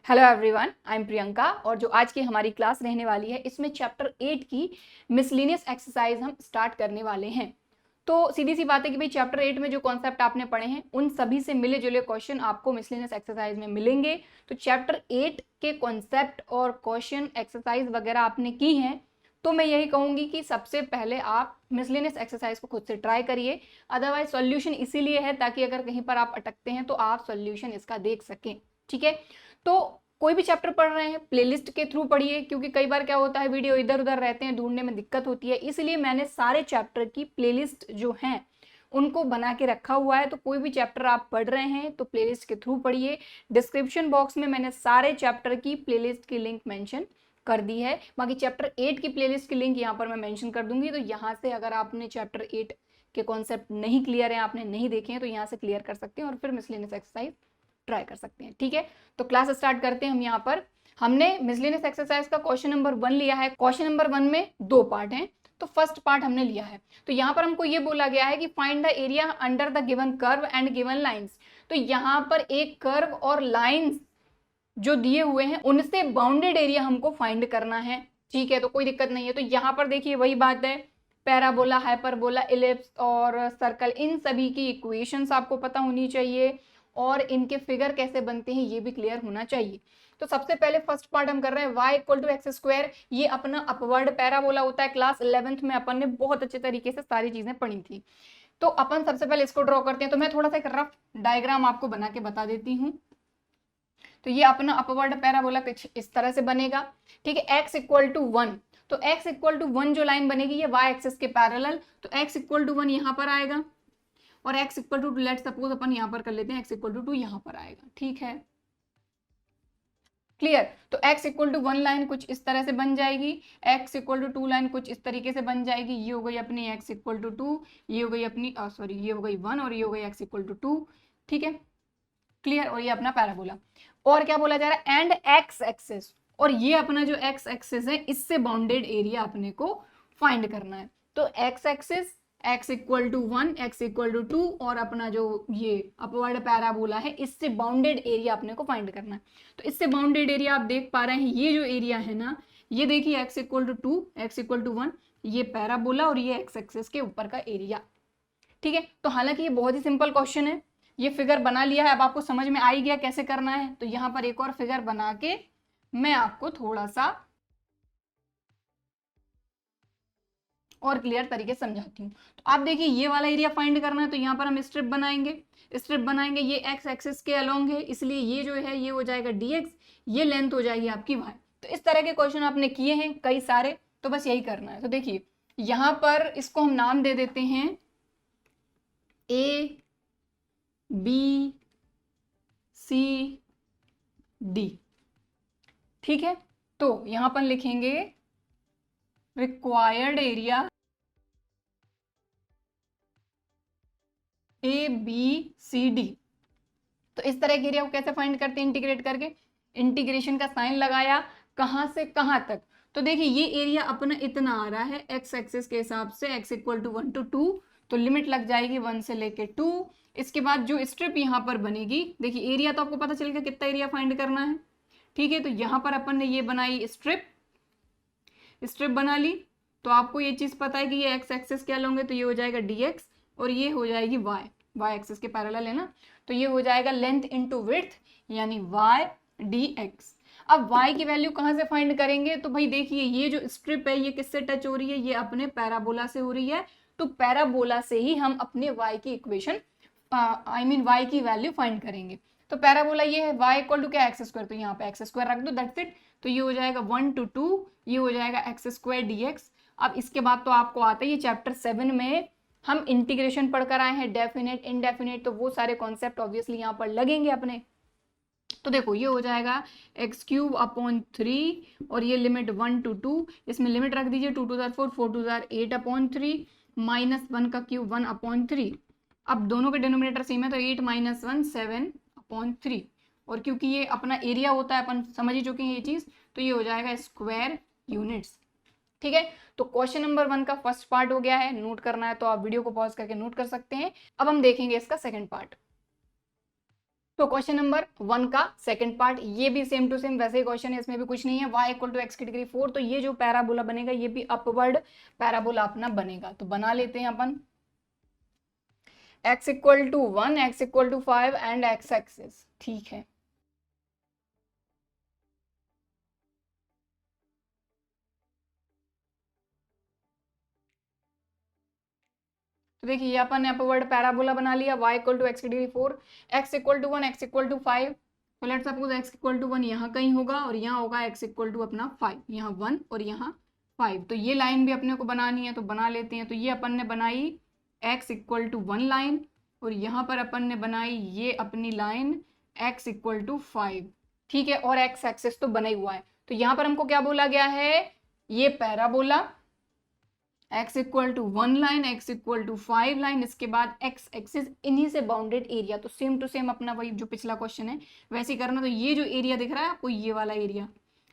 Hello everyone, I am Priyanka और जो आज की हमारी क्लास रहने वाली है इसमें चैप्टर 8 की मिसलिनियस एक्सरसाइज हम स्टार्ट करने वाले हैं। तो सीधी सी बात है कि भाई चैप्टर 8 में जो कॉन्सेप्ट आपने पढ़े हैं उन सभी से मिले जुले क्वेश्चन आपको मिसलिनियस एक्सरसाइज में मिलेंगे। तो चैप्टर 8 के कॉन्सेप्ट और क्वेश्चन एक्सरसाइज वगैरह आपने की हैं, तो मैं यही कहूंगी कि सबसे पहले आप मिसलिनियस एक्सरसाइज को खुद से ट्राई करिए। अदरवाइज सॉल्यूशन इसीलिए है ताकि अगर कहीं पर आप अटकते हैं तो आप सॉल्यूशन इसका देख सकें। ठीक है, तो कोई भी चैप्टर पढ़ रहे हैं प्लेलिस्ट के थ्रू पढ़िए, क्योंकि कई बार क्या होता है वीडियो इधर उधर रहते हैं, ढूंढने में दिक्कत होती है। इसलिए मैंने सारे चैप्टर की प्लेलिस्ट जो हैं उनको बना के रखा हुआ है। तो कोई भी चैप्टर आप पढ़ रहे हैं तो प्लेलिस्ट के थ्रू पढ़िए। डिस्क्रिप्शन बॉक्स में मैंने सारे चैप्टर की प्लेलिस्ट की लिंक मेंशन कर दी है। बाकी चैप्टर 8 की प्लेलिस्ट की लिंक यहाँ पर मैं मेंशन कर दूंगी। तो यहाँ से अगर आपने चैप्टर 8 के कॉन्सेप्ट नहीं क्लियर है, आपने नहीं देखे हैं, तो यहाँ से क्लियर कर सकते हैं और फिर मिसलेनियस एक्सरसाइज ट्राई कर सकते हैं। ठीक है, तो क्लास स्टार्ट करते हैं। हम यहाँ पर हमने मिसलेनियस एक्सरसाइज का क्वेश्चन नंबर 1 लिया है। क्वेश्चन नंबर 1 में 2 पार्ट हैं, तो फर्स्ट पार्ट हमने लिया है। तो यहाँ पर हमको ये बोला गया है कि find the area under the given curve and given lines. तो यहाँ पर एक कर्व और लाइंस जो दिए हुए हैं उनसे बाउंडेड एरिया हमको फाइंड करना है। ठीक है, तो कोई दिक्कत नहीं है। तो यहाँ पर देखिए वही बात है, पैराबोला, हाइपरबोला, इलिप्स और सर्कल, इन सभी की इक्वेशंस आपको पता होनी चाहिए और इनके फिगर कैसे बनते हैं ये भी क्लियर होना चाहिए। तो सबसे पहले फर्स्ट पार्ट हम कर रहे हैं y equal to x square. ये अपना अपवर्ड पैराबोला होता है। क्लास 11th में अपन ने बहुत अच्छे तरीके से सारी चीजें पढ़ी थी। तो अपन सबसे पहले इसको ड्रॉ करते हैं। तो मैं थोड़ा सा एक रफ डायग्राम आपको बना के बता देती हूँ। तो ये अपना अपवर्ड पैराबोला कुछ इस तरह से बनेगा। ठीक है, x इक्वल टू 1, तो x इक्वल टू 1 जो लाइन बनेगी ये y एक्सिस के पैरेलल, तो x इक्वल टू 1 यहाँ पर आएगा और x equal to let suppose अपन यहाँ पर कर लेते हैं x इक्वल टू 2 यहाँ पर आएगा। ठीक है, क्लियर। तो x इक्वल टू 1 लाइन कुछ इस तरह से बन जाएगी, x इक्वल टू 2 लाइन कुछ इस तरीके से बन जाएगी। ये हो गई अपनी x इक्वल टू 2, ये हो गई अपनी सॉरी ये हो गई 1 और ये हो गई x इक्वल टू 2। ठीक है, क्लियर। और ये अपना पैराबोला। और क्या बोला जा रहा है, एंड एक्स एक्सिस, और ये अपना जो एक्स एक्सिस है इससे बाउंडेड एरिया अपने को फाइंड करना है। तो x axis x equal to 1, x equal to 2 और अपना जो ये अपवर्ड पैराबोला है इससे बाउंडेड एरिया अपने को फाइंड करना है। तो इससे बाउंडेड एरिया आप देख पा रहे हैं, ये जो एरिया है ना, ये देखिए x equal to 2, x equal to 1, ये पैराबोला और ये एक्स एक्सिस के ऊपर का एरिया। ठीक है, तो हालांकि ये बहुत ही सिंपल क्वेश्चन है। ये फिगर बना लिया है, अब आपको समझ में आ ही गया कैसे करना है। तो यहाँ पर एक और फिगर बना के मैं आपको थोड़ा सा और क्लियर तरीके से समझाती हूँ। तो आप देखिए ये वाला एरिया फाइंड करना है, तो यहाँ पर हम स्ट्रिप बनाएंगे। ये एक्स एक्सिस के अलोंग है, इसलिए ये जो है ये हो जाएगा dx, ये लेंथ हो जाएगी आपकी y। तो इस तरह के क्वेश्चन आपने किए हैं कई सारे, तो बस यही करना है। तो देखिए यहाँ पर इसको हम नाम दे देते हैं a b c d। ठीक है, तो यहां पर लिखेंगे required area A B C D. तो इस तरह के एरिया को कैसे फाइंड करते हैं, इंटीग्रेट करके, इंटीग्रेशन का साइन लगाया, कहां से कहां तक। तो देखिए ये एरिया अपना इतना आ रहा है एक्स एक्सिस के हिसाब से, x इक्वल टू 1 टू 2, तो लिमिट लग जाएगी 1 से लेके 2। इसके बाद जो स्ट्रिप यहाँ पर बनेगी, देखिए एरिया तो आपको पता चल गया कितना एरिया फाइंड करना है। ठीक है, तो यहाँ पर अपन ने ये बनाई स्ट्रिप बना ली। तो आपको ये चीज पता है कि ये एक्स एक्सिस क्या लोगे, तो ये हो जाएगा dx और ये हो जाएगी y एक्सिस के पैरेलल है ना, तो ये हो जाएगा लेंथ इनटू विड्थ यानी y dx। अब y की वैल्यू कहां से फाइंड करेंगे, तो भाई देखिए ये जो स्ट्रिप है ये किससे टच हो रही है, ये अपने पैराबोला से हो रही है। तो पैराबोला से ही हम अपने y की इक्वेशन y की वैल्यू फाइंड करेंगे। तो पैराबोला ये है y इक्वल टू क्या, एक्स स्क्वायर, तो यहाँ पे एक्स स्क्वायर रख दो, दैट्स इट। तो ये हो जाएगा 1 टू 2, ये हो जाएगा एक्स स्क्वायर dx। अब इसके बाद तो आपको आता है, ये चैप्टर 7 में हम इंटीग्रेशन पढ़कर आए हैं, डेफिनेट इनडेफिनेट, तो वो सारे कॉन्सेप्ट ऑब्वियसली यहाँ पर लगेंगे अपने। तो देखो ये हो जाएगा एक्स क्यूब अपॉन 3 और ये लिमिट 1 टू 2, इसमें लिमिट रख दीजिए 2 टू 4, 4 टू 8 अपॉन 3 माइनस 1 का क्यूब 1 अपॉन 3। अब दोनों के डिनोमिनेटर सेम है, तो 8 माइनस 1 7 अपॉन 3। और क्योंकि ये अपना एरिया होता है, अपन समझ ही चुके हैं ये चीज, तो ये हो जाएगा स्क्वायर यूनिट्स। ठीक है, तो क्वेश्चन नंबर 1 का फर्स्ट पार्ट हो गया है। नोट करना है तो आप वीडियो को पॉज करके नोट कर सकते हैं। अब हम देखेंगे इसका सेकंड पार्ट। तो क्वेश्चन नंबर 1 का सेकंड पार्ट, ये भी सेम टू सेम वैसे ही क्वेश्चन है, इसमें भी कुछ नहीं है। y इक्वल टू एक्स की डिग्री 4, तो ये जो पैराबोला बनेगा ये भी अपवर्ड पैराबोला अपना बनेगा। तो बना लेते हैं अपन x equal to 1, x equal to 5 and x axis. ठीक है, तो देखिए ये अपन ने अपवर्ड पैराबोला बना लिया। y इक्वल टू एक्स की degree 4, x equal to 1, x equal to 5। तो let's suppose x equal to 1 यहाँ कहीं होगा और यहाँ होगा x इक्वल टू अपना 5, यहाँ 1 और यहाँ 5। तो ये लाइन भी अपने को बनानी है, तो बना लेते हैं। तो ये अपन ने बनाई x इक्वल टू 1 लाइन, और यहाँ पर अपन ने बनाई ये अपनी लाइन x इक्वल टू 5। ठीक है, और x एक्सिस तो बना ही हुआ है। तो यहाँ पर हमको क्या बोला गया है, ये parabola x equal to 1 line, x equal to 5 line, इसके बाद x एक्सिस, इन्हीं से बाउंडेड एरिया। तो सेम टू सेम अपना वही जो पिछला क्वेश्चन है वैसे ही करना। तो ये जो एरिया दिख रहा है आपको, ये वाला एरिया,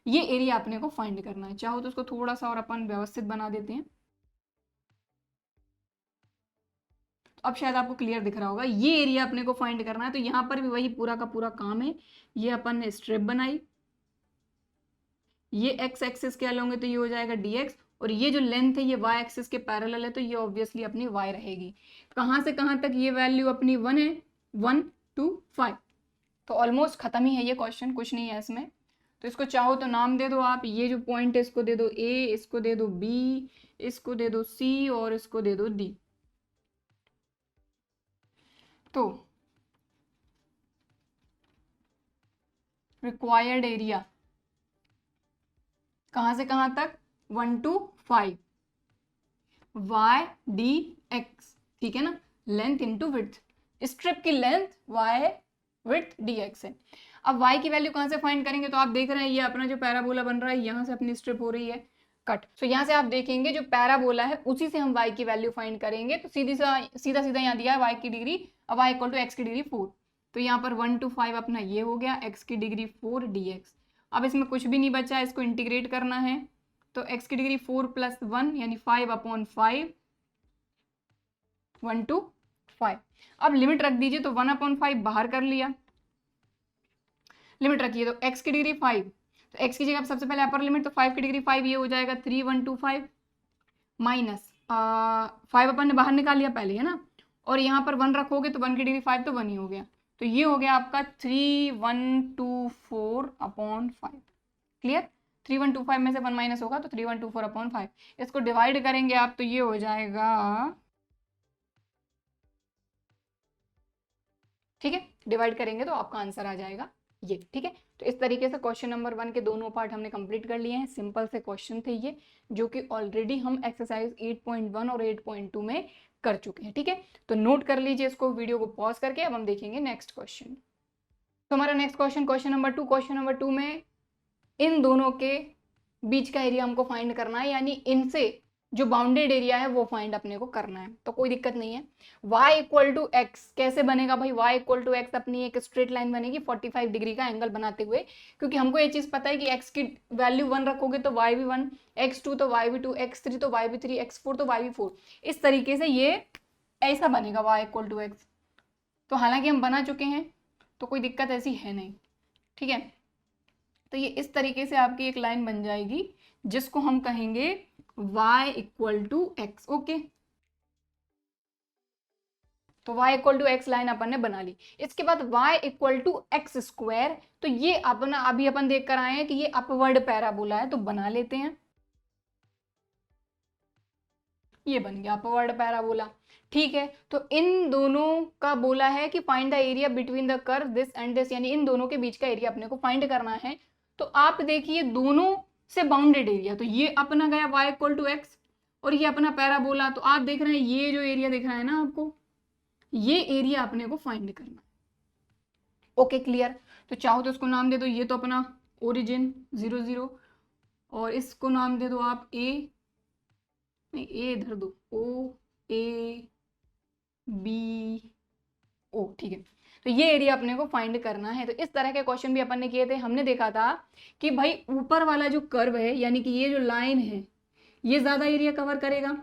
ये एरिया अपने को फाइंड करना है। चाहो तो उसको थोड़ा सा और अपन व्यवस्थित बना देते हैं, तो अब शायद आपको क्लियर दिख रहा होगा। ये एरिया अपने को फाइंड करना है। तो यहाँ पर भी वही पूरा का पूरा काम है। ये अपन ने स्ट्रिप बनाई, ये x एक्सिस के अलोंग है तो ये हो जाएगा dx, और ये जो लेंथ है ये y एक्सिस के पैरेलल है तो ये ऑब्वियसली अपनी y रहेगी। कहाँ से कहाँ तक ये वैल्यू अपनी 1 है, 1 2 5। तो ऑलमोस्ट खत्म ही है ये क्वेश्चन, कुछ नहीं है इसमें। तो इसको चाहो तो नाम दे दो आप, ये जो पॉइंट है इसको दे दो a, इसको दे दो b, इसको दे दो c और इसको दे दो d। तो रिक्वायर्ड एरिया कहाँ से कहाँ तक, 1 to 5, y dx। ठीक है ना, लेंथ इंटू विड्थ, स्ट्रिप की लेंथ y विड्थ dx है। अब y की वैल्यू कहाँ से फाइंड करेंगे, तो आप देख रहे हैं ये अपना जो पैराबोला बन रहा है यहाँ से अपनी स्ट्रिप हो रही है कट। तो यहाँ से आप देखेंगे जो पैराबोला है उसी से हम y की वैल्यू फाइंड करेंगे। तो सीधा सीधा यहाँ दिया है y की डिग्री, अब y इक्वल टू एक्स की डिग्री 4। तो यहाँ पर 1 to 5 अपना ये हो गया, x की डिग्री 4 dx। अब इसमें कुछ भी नहीं बचा, इसको इंटीग्रेट करना है। तो x की डिग्री 4 प्लस 1 यानी 5/5, 1 to 5। अब लिमिट रख दीजिए, तो 1/5 बाहर कर लिया, लिमिट रखिए। तो x की डिग्री 5, तो x की जगह सबसे पहले अपर लिमिट, तो 5 की डिग्री 5 ये हो जाएगा 3 1 2 5 माइनस 5 अपन ने बाहर निकाल लिया पहले, है ना, और यहाँ पर 1 रखोगे तो 1 की डिग्री 5 तो 1 ही हो गया। तो ये हो गया आपका 3124/5। क्लियर, 3125 में से 1 माइनस होगा तो 3124/5। इसको डिवाइड करेंगे आप तो ये हो जाएगा, ठीक है, डिवाइड करेंगे तो आपका आंसर आ जाएगा ये। ठीक है, तो इस तरीके से क्वेश्चन नंबर 1 के दोनों पार्ट हमने कंप्लीट कर लिए हैं। सिंपल से क्वेश्चन थे ये, जो कि ऑलरेडी हम एक्सरसाइज 8.1 और 8.2 में कर चुके हैं। ठीक है, तो नोट कर लीजिए इसको, वीडियो को पॉज करके। अब हम देखेंगे नेक्स्ट क्वेश्चन। तो हमारा next question, question number 2। Question number 2 में इन दोनों के बीच का एरिया हमको फाइंड करना है, यानी इनसे जो बाउंडेड एरिया है वो फाइंड अपने को करना है। तो कोई दिक्कत नहीं है। y इक्वल टू एक्स कैसे बनेगा भाई, y इक्वल टू एक्स अपनी एक स्ट्रेट लाइन बनेगी 45 डिग्री का एंगल बनाते हुए, क्योंकि हमको ये चीज पता है कि x की वैल्यू 1 रखोगे तो y भी 1, x2 तो y भी 2, x3 तो y भी 3, x4 तो y भी 4। इस तरीके से ये ऐसा बनेगा y इक्वल टू एक्स। तो हालांकि हम बना चुके हैं तो कोई दिक्कत ऐसी है नहीं। ठीक है, तो ये इस तरीके से आपकी एक लाइन बन जाएगी जिसको हम कहेंगे y equal to x. Okay, तो y equal to x line अपन ने बना ली। इसके बाद y equal to x square, तो ये अपना अभी अपन देख कर आए हैं कि ये अपवर्ड पैराबोला है, तो बना लेते हैं। ये बन गया अपवर्ड पैराबोला। ठीक है, तो इन दोनों का बोला है कि find the area between the curve this and this, यानी इन दोनों के बीच का एरिया अपने को फाइंड करना है। तो आप देखिए दोनों से बाउंडेड एरिया, तो ये अपना गया y इक्वल टू एक्स और ये अपना पैराबोला। तो आप देख रहे हैं ये जो एरिया दिख रहा है ना आपको, ये एरिया अपने को फाइंड करना है। ओके क्लियर, तो चाहो तो इसको नाम दे दो, ये तो अपना ओरिजिन 0 0, और इसको नाम दे दो आप ए, नहीं ए इधर दो, ओ ए बी ओ। ठीक है, तो ये एरिया अपने को फाइंड करना है। तो इस तरह के क्वेश्चन भी अपन ने किए थे। हमने देखा था कि भाई ऊपर वाला जो कर्व है, यानी कि ये जो लाइन है, ये ज्यादा एरिया कवर करेगा।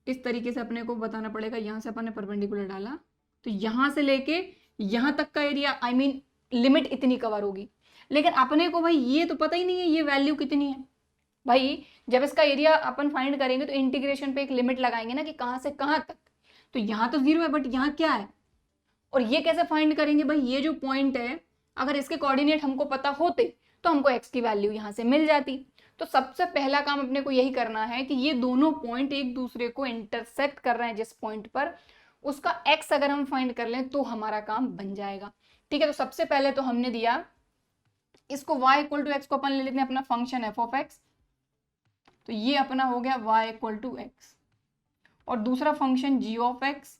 इस तरीके से अपने को बताना पड़ेगा। यहाँ से अपन ने परपेंडिकुलर डाला, तो यहाँ से लेके यहाँ तक का एरिया, आई मीन लिमिट इतनी कवर होगी। लेकिन अपने को भाई ये तो पता ही नहीं है ये वैल्यू कितनी है। भाई जब इसका एरिया अपन फाइंड करेंगे तो इंटीग्रेशन पे एक लिमिट लगाएंगे ना कि कहाँ से कहाँ तक। तो यहाँ तो 0 है बट यहाँ क्या है, और ये कैसे फाइंड करेंगे भाई, ये जो पॉइंट है अगर इसके कोऑर्डिनेट हमको पता होते तो हमको x की वैल्यू यहाँ से मिल जाती। तो सबसे पहला काम अपने को यही करना है कि ये दोनों पॉइंट एक दूसरे को इंटरसेक्ट कर रहे हैं जिस पॉइंट पर, उसका x अगर हम फाइंड कर लें तो हमारा काम बन जाएगा। ठीक है, तो सबसे पहले तो हमने दिया इसको y इक्वल टू एक्स को अपन ले लेते हैं अपना फंक्शन एफ ऑफ एक्स, तो ये अपना हो गया y इक्वल टू एक्स। और दूसरा फंक्शन g ऑफ एक्स,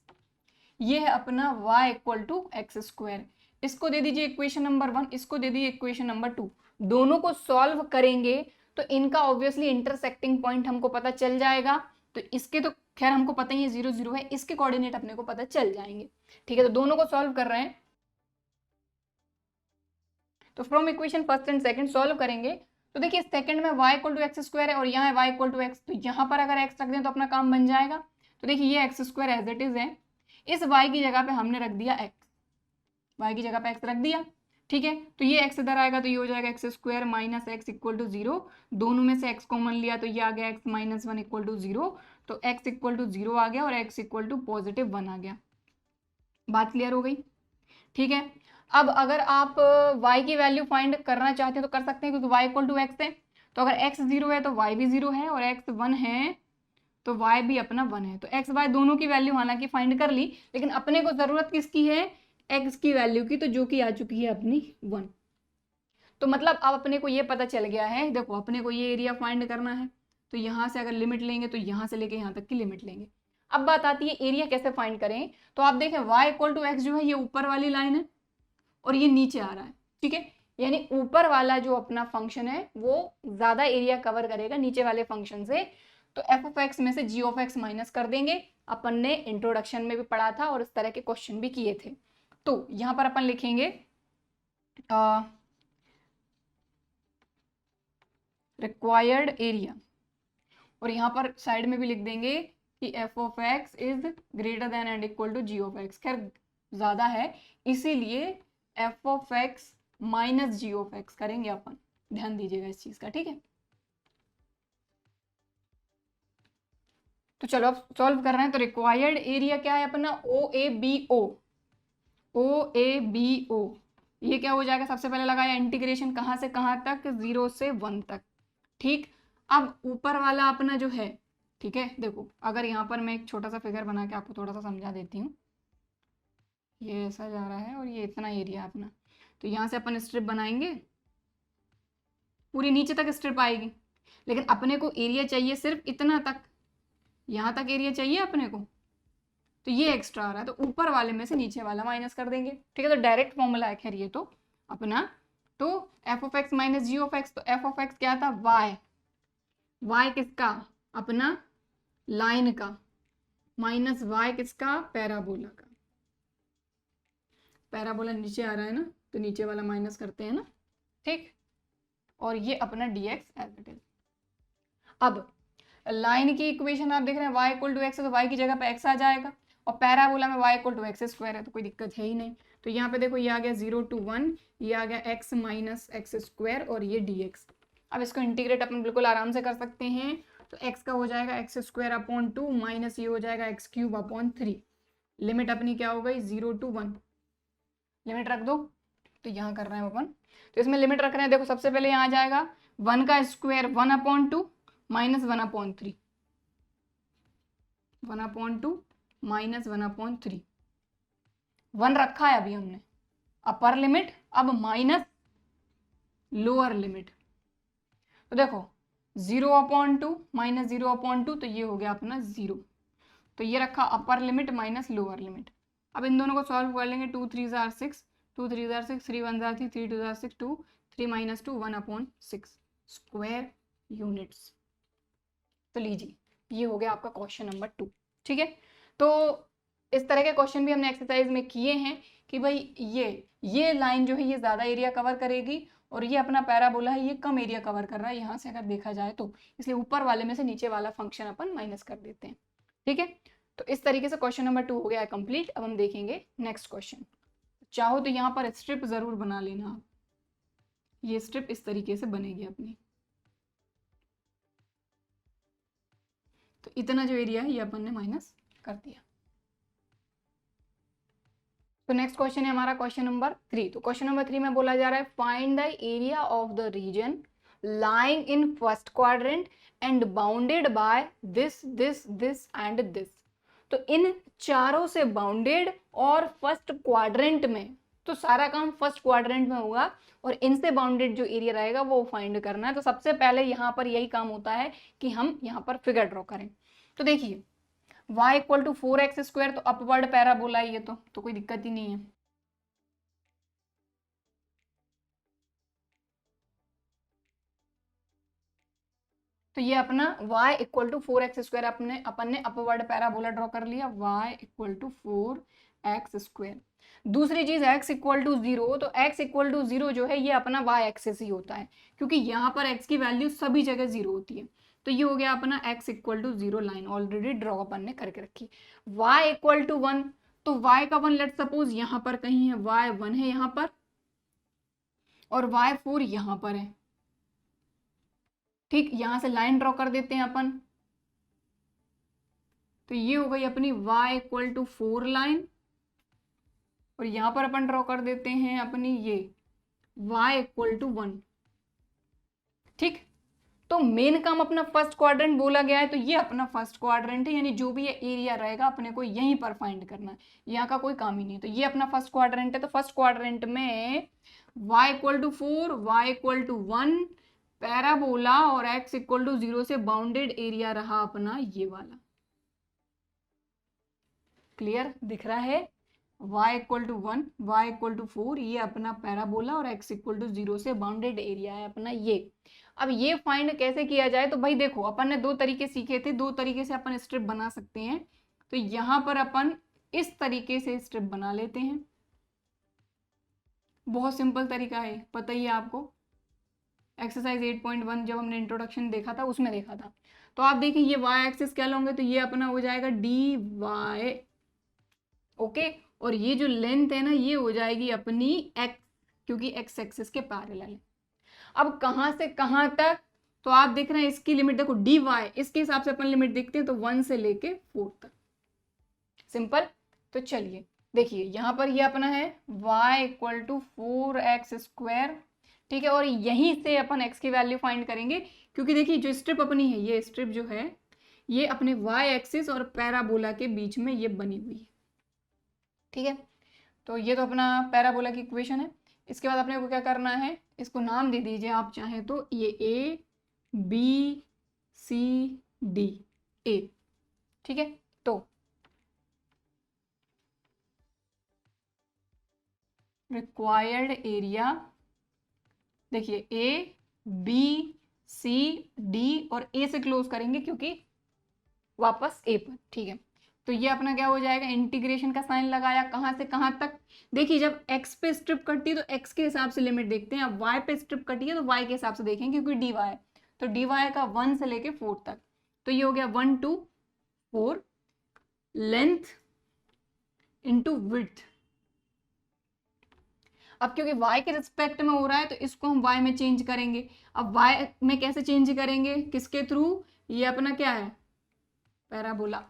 ये है अपना y equal to x square. इसको दे दीजिए इक्वेशन नंबर 1, इसको दे दीजिए इक्वेशन नंबर 2। दोनों को सॉल्व करेंगे तो इनका ऑब्वियसली इंटरसेक्टिंग पॉइंट हमको पता चल जाएगा। तो इसके तो खैर हमको पता ही है 0 0 है, इसके कोऑर्डिनेट अपने को पता चल जाएंगे। ठीक है, तो दोनों को सॉल्व कर रहे हैं। तो from equation first and second solve करेंगे तो देखिए सेकंड में y equal to x square है और यहाँ है y इक्वल टू एक्स, तो यहाँ पर अगर x रख दें तो अपना काम बन जाएगा। तो देखिए ये x square as it is है, इस y की जगह पे हमने रख दिया x, y की जगह पे x रख दिया। ठीक है, तो ये x इधर आएगा तो ये हो जाएगा x square minus x equal to 0। दोनों में से x कॉमन लिया तो ये आ गया x माइनस 1 इक्वल टू 0। तो x इक्वल टू 0 आ गया और x इक्वल टू पॉजिटिव 1 आ गया। बात क्लियर हो गई? ठीक है, अब अगर आप y की वैल्यू फाइंड करना चाहते हैं तो कर सकते हैं क्योंकि y इक्वल टू एक्स है। तो अगर x 0 है तो y भी 0 है और x 1 है तो y भी अपना 1 है। तो x y दोनों की वैल्यू हालांकि फाइंड कर ली, लेकिन अपने को जरूरत किसकी है, x की वैल्यू की, तो जो कि आ चुकी है अपनी 1। तो मतलब अब अपने को ये पता चल गया है, देखो अपने को ये एरिया फाइंड करना है तो यहाँ से अगर लिमिट लेंगे तो यहाँ से लेके यहाँ तक की लिमिट लेंगे। अब बात आती है एरिया कैसे फाइंड करें। तो आप देखें y इक्वल टू एक्स जो है ये ऊपर वाली लाइन है और ये नीचे आ रहा है। ठीक है, यानी ऊपर वाला जो अपना फंक्शन है वो ज्यादा एरिया कवर करेगा नीचे वाले फंक्शन से। तो एफ ऑफ एक्स में से जी ऑफ एक्स माइनस कर देंगे, अपन ने इंट्रोडक्शन में भी पढ़ा था और इस तरह के क्वेश्चन भी किए थे। तो यहां पर अपन लिखेंगे रिक्वायर्ड एरिया और यहां पर साइड में भी लिख देंगे कि F of x is greater than and equal to G of x. खैर ज्यादा है इसीलिए F of x minus G of x करेंगे अपन, ध्यान दीजिएगा इस चीज का। ठीक है, तो चलो अब सॉल्व कर रहे हैं। तो रिक्वायर्ड एरिया क्या है अपना, ओ A B O, O A B ओ। ये क्या हो जाएगा, सबसे पहले लगाया इंटीग्रेशन कहाँ से कहाँ तक, 0 से 1 तक। ठीक, अब ऊपर वाला अपना जो है, ठीक है देखो अगर यहाँ पर मैं एक छोटा सा फिगर बना के आपको थोड़ा सा समझा देती हूँ। ये ऐसा जा रहा है और ये इतना एरिया अपना, तो यहाँ से अपन स्ट्रिप बनाएंगे, पूरी नीचे तक स्ट्रिप आएगी, लेकिन अपने को एरिया चाहिए सिर्फ इतना तक, यहाँ तक एरिया चाहिए अपने को। तो ये एक्स्ट्रा आ रहा है तो ऊपर वाले में से नीचे वाला माइनस कर देंगे। ठीक है, तो डायरेक्ट फॉर्मूला है खैर ये तो अपना। तो F of x minus G of x, तो एफ ऑफ एक्स क्या था, वाई, वाई किसका, अपना लाइन का, माइनस वाई किसका, पैराबोला का। पैराबोला नीचे आ रहा है ना तो नीचे वाला माइनस करते हैं ना। ठीक, और ये अपना dx एज इट इज। अब लाइन की इक्वेशन आप देख रहे हैं y इक्वल टू एक्स है तो y की जगह पे x आ जाएगा और पैराबोला में y equal to x square है तो कोई दिक्कत है ही नहीं। तो यहाँ पे देखो ये आ गया 0 to 1, ये आ गया x माइनस एक्स स्क्वायर और ये dx। अब इसको इंटीग्रेट अपन बिल्कुल आराम से कर सकते हैं। तो x का हो जाएगा एक्स स्क्वायर अपॉन 2 माइनस ये हो जाएगा एक्स क्यूब अपॉन 3। लिमिट अपनी क्या हो गई, 0 to 1। लिमिट रख दो, तो यहाँ कर रहे हैं अपन, तो इसमें लिमिट रख रहे हैं। देखो सबसे पहले यहाँ आ जाएगा 1 का square 1 upon 2 minus 1 upon 3, 1 upon 2 minus 1 upon 3। 1 रखा है अभी हमने अपर लिमिट, अब माइनस लोअर लिमिट। तो देखो 0 अपॉन 2 माइनस 0 अपॉन 2, तो ये हो गया अपना 0। तो ये रखा upper limit minus lower limit. अब इन दोनों को सॉल्व कर लेंगे, 2 3 jar 6, 2 3 jar 6, 3 1 jar 3, 3 2 jar 6, 2 3 minus 2 1 upon 6 square units. तो लीजिए ये हो गया आपका क्वेश्चन नंबर 2। ठीक है, तो इस तरह के क्वेश्चन भी हमने एक्सरसाइज में किए हैं कि भाई ये लाइन जो है ये ज़्यादा एरिया कवर करेगी और ये अपना पैराबोला है ये कम एरिया कवर कर रहा है यहाँ से अगर देखा जाए तो, इसलिए ऊपर वाले में से नीचे वाला फंक्शन अपन माइनस कर देते हैं। ठीक है, तो इस तरीके से क्वेश्चन नंबर 2 हो गया है कंप्लीट। अब हम देखेंगे नेक्स्ट क्वेश्चन। चाहो तो यहाँ पर स्ट्रिप जरूर बना लेना आप, ये स्ट्रिप इस तरीके से बनेगी अपनी। तो इतना जो एरिया है ये अपन ने माइनस कर दिया। तो नेक्स्ट क्वेश्चन है हमारा क्वेश्चन नंबर 3। तो क्वेश्चन नंबर 3 में बोला जा रहा है find the area of the region lying in first quadrant and bounded by this this this and this. तो इन चारों से बाउंडेड और फर्स्ट क्वाड्रेंट में, तो सारा काम फर्स्ट क्वाड्रेंट में होगा और इनसे बाउंडेड जो एरिया रहेगा वो फाइंड करना है। तो सबसे पहले यहाँ पर यही काम होता है कि हम यहाँ पर फिगर ड्रॉ करें। तो देखिए y इक्वल टू 4x², तो अपवर्ड पैराबोला है ये, तो कोई दिक्कत ही नहीं है। तो ये अपना y इक्वल टू 4x² अपन ने अपवर्ड पैराबोला ड्रॉ कर लिया, y इक्वल टू 4x²। दूसरी चीज x इक्वल टू 0, तो x इक्वल टू 0 जो है ये अपना y एक्सिस ही होता है, क्योंकि यहाँ पर x की वैल्यू सभी जगह 0 होती है। तो ये हो गया अपना x equal to 0 line already draw अपन ने करके रखी। y इक्वल टू 1, तो y का 1 लेट सपोज यहाँ पर कहीं है, y 1 है यहाँ पर और y 4 यहाँ पर है। ठीक, यहां से लाइन ड्रॉ कर देते हैं अपन। तो ये हो गई अपनी y इक्वल टू 4 लाइन और यहां पर अपन ड्रॉ कर देते हैं अपनी ये y इक्वल टू 1। ठीक, तो मेन काम अपना फर्स्ट क्वाड्रेंट बोला गया है, तो ये अपना फर्स्ट क्वाड्रेंट है, यानी जो भी ये एरिया रहेगा अपने को यहीं पर फाइंड करना है, यहाँ का कोई काम ही नहीं। तो ये अपना फर्स्ट क्वाड्रेंट है। तो फर्स्ट क्वाड्रेंट में y equal to 4, y equal to 1 parabola और x इक्वल टू 0 से बाउंडेड एरिया रहा अपना ये वाला। क्लियर दिख रहा है? y equal to 1, y equal to 4 ये अपना पैराबोला और x इक्वल टू 0 से बाउंडेड एरिया है अपना ये। अब ये फाइंड कैसे किया जाए? तो भाई देखो अपन ने दो तरीके सीखे थे, दो तरीके से अपन स्ट्रिप बना सकते हैं। तो यहाँ पर अपन इस तरीके से स्ट्रिप बना लेते हैं, बहुत सिंपल तरीका है, पता ही है आपको। एक्सरसाइज 8.1 जब हमने इंट्रोडक्शन देखा था उसमें देखा था। तो आप देखिए ये y एक्सिस क्या लोगे, तो ये अपना हो जाएगा dy, ओके, और ये जो लेंथ है ना ये हो जाएगी अपनी x, क्योंकि x एक्सिस के पैरेलल है। अब कहाँ से कहाँ तक, तो आप देख रहे हैं इसकी लिमिट देखो dy, इसके हिसाब से अपन लिमिट देखते हैं, तो 1 से लेके 4 तक, सिंपल। तो चलिए देखिए यहाँ पर ये अपना है y इक्वल टू 4x², ठीक है, और यहीं से अपन x की वैल्यू फाइंड करेंगे, क्योंकि देखिए जो स्ट्रिप अपनी है, ये स्ट्रिप जो है ये अपने y एक्सिस और पैराबोला के बीच में ये बनी हुई है, ठीक है। तो ये तो अपना पैराबोला की इक्वेशन है। इसके बाद अपने को क्या करना है, इसको नाम दे दीजिए आप चाहें तो, ये a b c d a, ठीक है। तो रिक्वायर्ड एरिया देखिए ए बी सी डी, और ए से क्लोज करेंगे क्योंकि वापस ए पर, ठीक है। तो ये अपना क्या हो जाएगा, इंटीग्रेशन का साइन लगाया, कहाँ से कहाँ तक। देखिए जब x पे स्ट्रिप कटती है तो x के हिसाब से लिमिट देखते हैं, अब y पे स्ट्रिप कटी है तो y के हिसाब से देखेंगे, क्योंकि dy है, तो dy का 1 से लेके 4 तक। तो ये हो गया 1 to 4 लेंथ इंटू विड्थ। अब क्योंकि y के रिस्पेक्ट में हो रहा है तो इसको हम y में चेंज करेंगे। अब y में कैसे चेंज करेंगे, किसके थ्रू, ये अपना क्या है पैराबोला।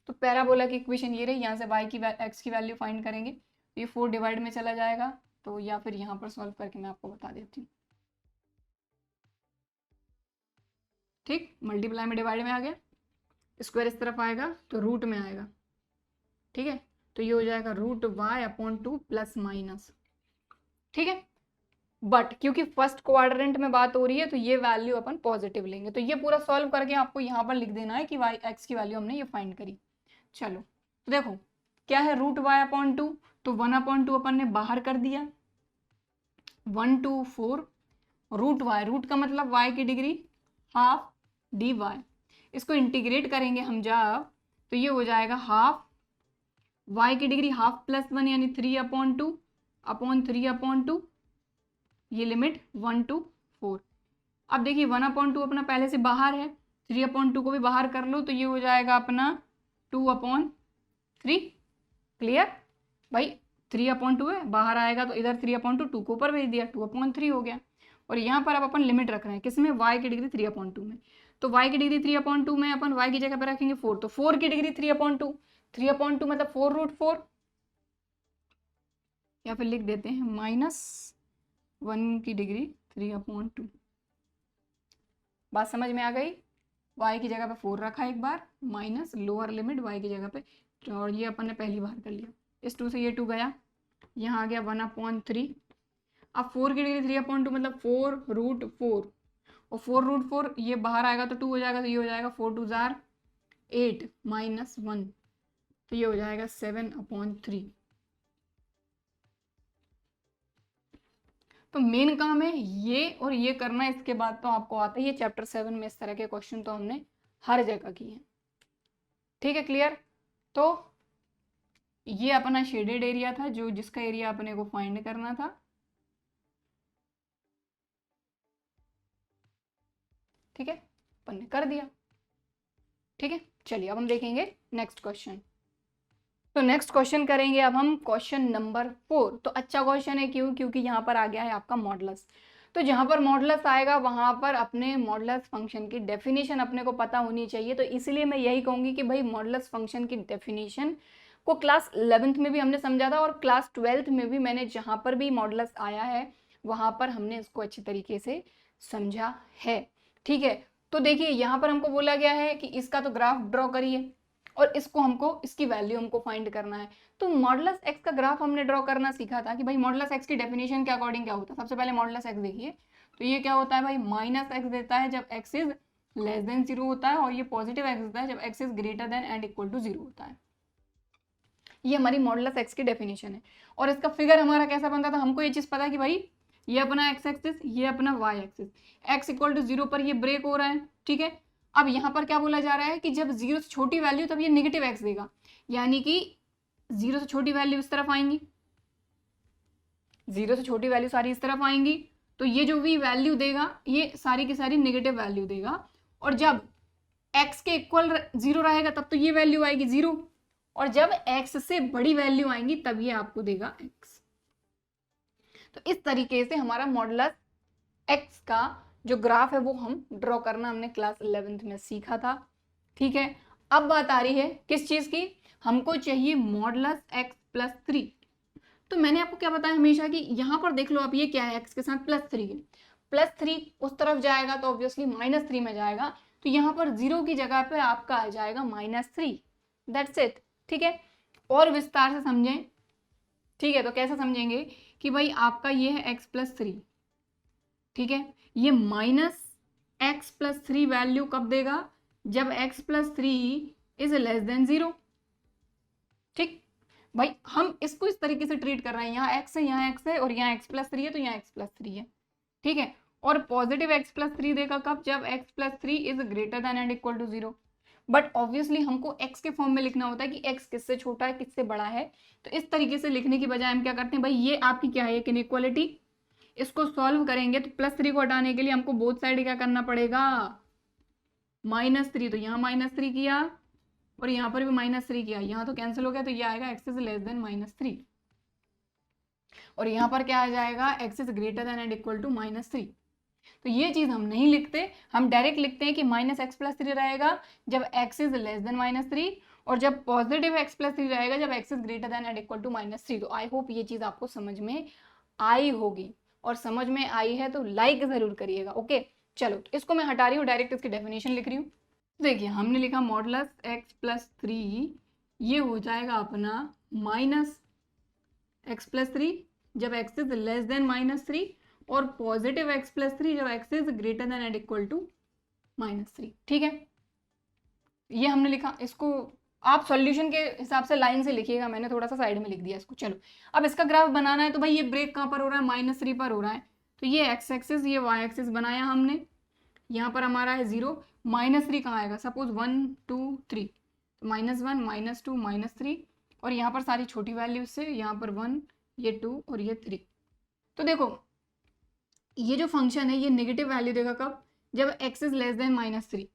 तो पैराबोला की इक्वेशन ये रही, यहाँ से y की x की वैल्यू फाइंड करेंगे, ये 4 डिवाइड में चला जाएगा। तो या फिर यहाँ पर सॉल्व करके मैं आपको बता देती हूँ, ठीक, मल्टीप्लाई में डिवाइड में आ गया, स्क्वायर इस तरफ आएगा तो रूट में आएगा, ठीक है। तो ये हो जाएगा √y/2 प्लस माइनस, ठीक है। बट क्योंकि फर्स्ट क्वाड्रेंट में बात हो रही है तो ये वैल्यू अपन पॉजिटिव लेंगे। तो ये पूरा सॉल्व करके आपको यहाँ पर लिख देना है कि y x की वैल्यू हमने ये फाइंड करी। चलो तो देखो क्या है √y/2, तो 1/2 अपन ने बाहर कर दिया, 1 to 4 √y, रूट का मतलब y की डिग्री हाफ dy, इसको इंटीग्रेट करेंगे हम जब, तो ये हो जाएगा हाफ y की डिग्री हाफ प्लस 1 यानी 3/2 अपॉन 3/2, ये लिमिट 1 to 4। अब देखिए 1/2 अपना पहले से बाहर है, 3/2 को भी बाहर कर लो, तो ये हो जाएगा अपना 2/3। क्लियर भाई, 3/2 है, बाहर आएगा तो इधर 3/2, 2 को ऊपर भेज दिया, 2/3 हो गया। और यहाँ पर अब अपन लिमिट रख रहे हैं किसमें, y की डिग्री 3/2 में। तो y की डिग्री 3/2 में अपन y की जगह पर रखेंगे 4, तो 4 की डिग्री 3/2, 3/2 मतलब 4√4, या फिर लिख देते हैं -1 की डिग्री 3/2। बात समझ में आ गई। y की जगह पे 4 रखा एक बार, माइनस लोअर लिमिट y की जगह पे, और ये अपन ने पहली बार कर लिया। इस 2 से ये 2 गया, यहाँ आ गया 1/3। अब 4 की डिग्री 3/2 मतलब 4√4, और 4√4 ये बाहर आएगा तो 2 हो जाएगा, तो ये हो जाएगा 4 2 जार 8 -1, तो ये हो जाएगा 7/3। तो मेन काम है ये और ये करना, इसके बाद तो आपको आता ही है। चैप्टर 7 में इस तरह के क्वेश्चन तो हमने हर जगह किए हैं। ठीक है, क्लियर। तो ये अपना शेडेड एरिया था, जो जिसका एरिया अपने को फाइंड करना था। ठीक है, अपन ने कर दिया। ठीक है, चलिए अब हम देखेंगे नेक्स्ट क्वेश्चन। तो नेक्स्ट क्वेश्चन करेंगे अब हम क्वेश्चन नंबर 4। तो अच्छा क्वेश्चन है, क्यों? क्योंकि यहाँ पर आ गया है आपका मॉडुलस। तो जहाँ पर मॉडुलस आएगा वहाँ पर अपने मॉडुलस फंक्शन की डेफिनेशन अपने को पता होनी चाहिए। तो इसलिए मैं यही कहूँगी कि भाई मॉडुलस फंक्शन की डेफिनेशन को क्लास 11th में भी हमने समझा था, और क्लास 12th में भी मैंने जहाँ पर भी मॉडुलस आया है वहाँ पर हमने इसको अच्छी तरीके से समझा है। ठीक है, तो देखिए यहाँ पर हमको बोला गया है कि इसका तो ग्राफ ड्रॉ करिए, और इसको हमको इसकी वैल्यू हमको फाइंड करना है। तो मॉडुलस एक्स का ग्राफ हमने ड्रॉ करना सीखा था कि भाई मॉडुलस एक्स की डेफिनेशन के अकॉर्डिंग क्या होता है। सबसे पहले मॉडुलस एक्स देखिए, तो ये क्या होता है भाई, -x देता है जब x इज लेस देन 0 होता है, और ये पॉजिटिव x देता है जब x is greater than and equal to 0 होता है। ये हमारी मॉडुलस एक्स की डेफिनेशन है। और इसका फिगर हमारा कैसा बनता था, हमको ये चीज पता है कि भाई ये अपना एक्स एक्सिस, ये अपना y axis, x equal to 0 पर ये ब्रेक हो रहा है। ठीक है, अब यहाँ पर क्या बोला जा रहा है कि जब 0 से छोटी वैल्यू तब ये नेगेटिव x देगा, यानी कि 0 से छोटी वैल्यू इस तरफ आएंगी, 0 से छोटी वैल्यू सारी इस तरफ आएंगी, तो ये जो भी वैल्यू देगा ये सारी की सारी नेगेटिव वैल्यू देगा। और जब x के इक्वल 0 रहेगा तब तो ये वैल्यू आएगी 0, और जब x से बड़ी वैल्यू आएंगी तब ये आपको देगा x। तो इस तरीके से हमारा मॉडुलस x का जो ग्राफ है वो हम ड्रॉ करना हमने क्लास 11th में सीखा था। ठीक है, अब बात आ रही है किस चीज की, हमको चाहिए मॉडुलस x प्लस 3। तो मैंने आपको क्या बताया हमेशा कि यहाँ पर देख लो आप, ये क्या है, x के साथ +3 है, +3 उस तरफ जाएगा तो ऑब्वियसली -3 में जाएगा, तो यहाँ पर 0 की जगह पे आपका आ जाएगा -3। That's it. ठीक है, और विस्तार से समझें। ठीक है, तो कैसे समझेंगे कि भाई आपका ये है x प्लस 3। ठीक है, ये -x प्लस 3 वैल्यू कब देगा, जब x plus 3 is less than 0। ठीक भाई, हम इसको इस तरीके से ट्रीट कर रहे हैं, यहाँ x है, यहाँ x है, और यहाँ x प्लस 3 है, तो यहाँ x प्लस 3 है। ठीक है, और पॉजिटिव x प्लस 3 देगा कब, जब x plus 3 is greater than and equal to 0। But obviously हमको x के फॉर्म में लिखना होता है कि x किससे छोटा है किससे बड़ा है। तो इस तरीके से लिखने की बजाय हम क्या करते हैं, भाई ये आपकी क्या है, एक इनइक्वालिटी, इसको सॉल्व करेंगे तो +3 को हटाने के लिए हमको बोथ साइड क्या करना पड़ेगा, -3, तो यहाँ -3 किया और यहाँ पर भी -3 किया, यहाँ तो कैंसिल हो गया, तो ये आएगा x इज लेस देन -3, और यहाँ पर क्या आ जाएगा, x is greater than and equal to -3। तो ये चीज हम नहीं लिखते, हम डायरेक्ट लिखते हैं कि -x प्लस 3 रहेगा जब x इज लेस देन -3, और जब पॉजिटिव x प्लस 3 रहेगा जब x is greater than and equal to -3। तो आई होप ये चीज आपको समझ में आई होगी, और समझ में आई है तो लाइक जरूर करिएगा। ओके, चलो तो इसको मैं हटा रही हूँ, डायरेक्ट इसकी डेफिनेशन लिख रही हूँ। देखिए हमने लिखा मॉडुलस x प्लस 3, ये हो जाएगा अपना -x प्लस 3 जब x इज लेस देन -3, और पॉजिटिव x प्लस 3 जब x is greater than and equal to -3। ठीक है, ये हमने लिखा। इसको आप सॉल्यूशन के हिसाब से लाइन से लिखिएगा, मैंने थोड़ा सा साइड में लिख दिया इसको। चलो अब इसका ग्राफ बनाना है, तो भाई ये ब्रेक कहाँ पर हो रहा है, -3 पर हो रहा है, तो ये x एक्सिस ये y एक्सिस बनाया हमने, यहाँ पर हमारा है 0, -3 कहाँ आएगा, सपोज 1 2 3, तो -1 -2 -3, और यहाँ पर सारी छोटी वैल्यू से, यहाँ पर 1 ये 2 और ये 3। तो देखो ये जो फंक्शन है ये नेगेटिव वैल्यू देगा कब, जब x इज लेस देन -3।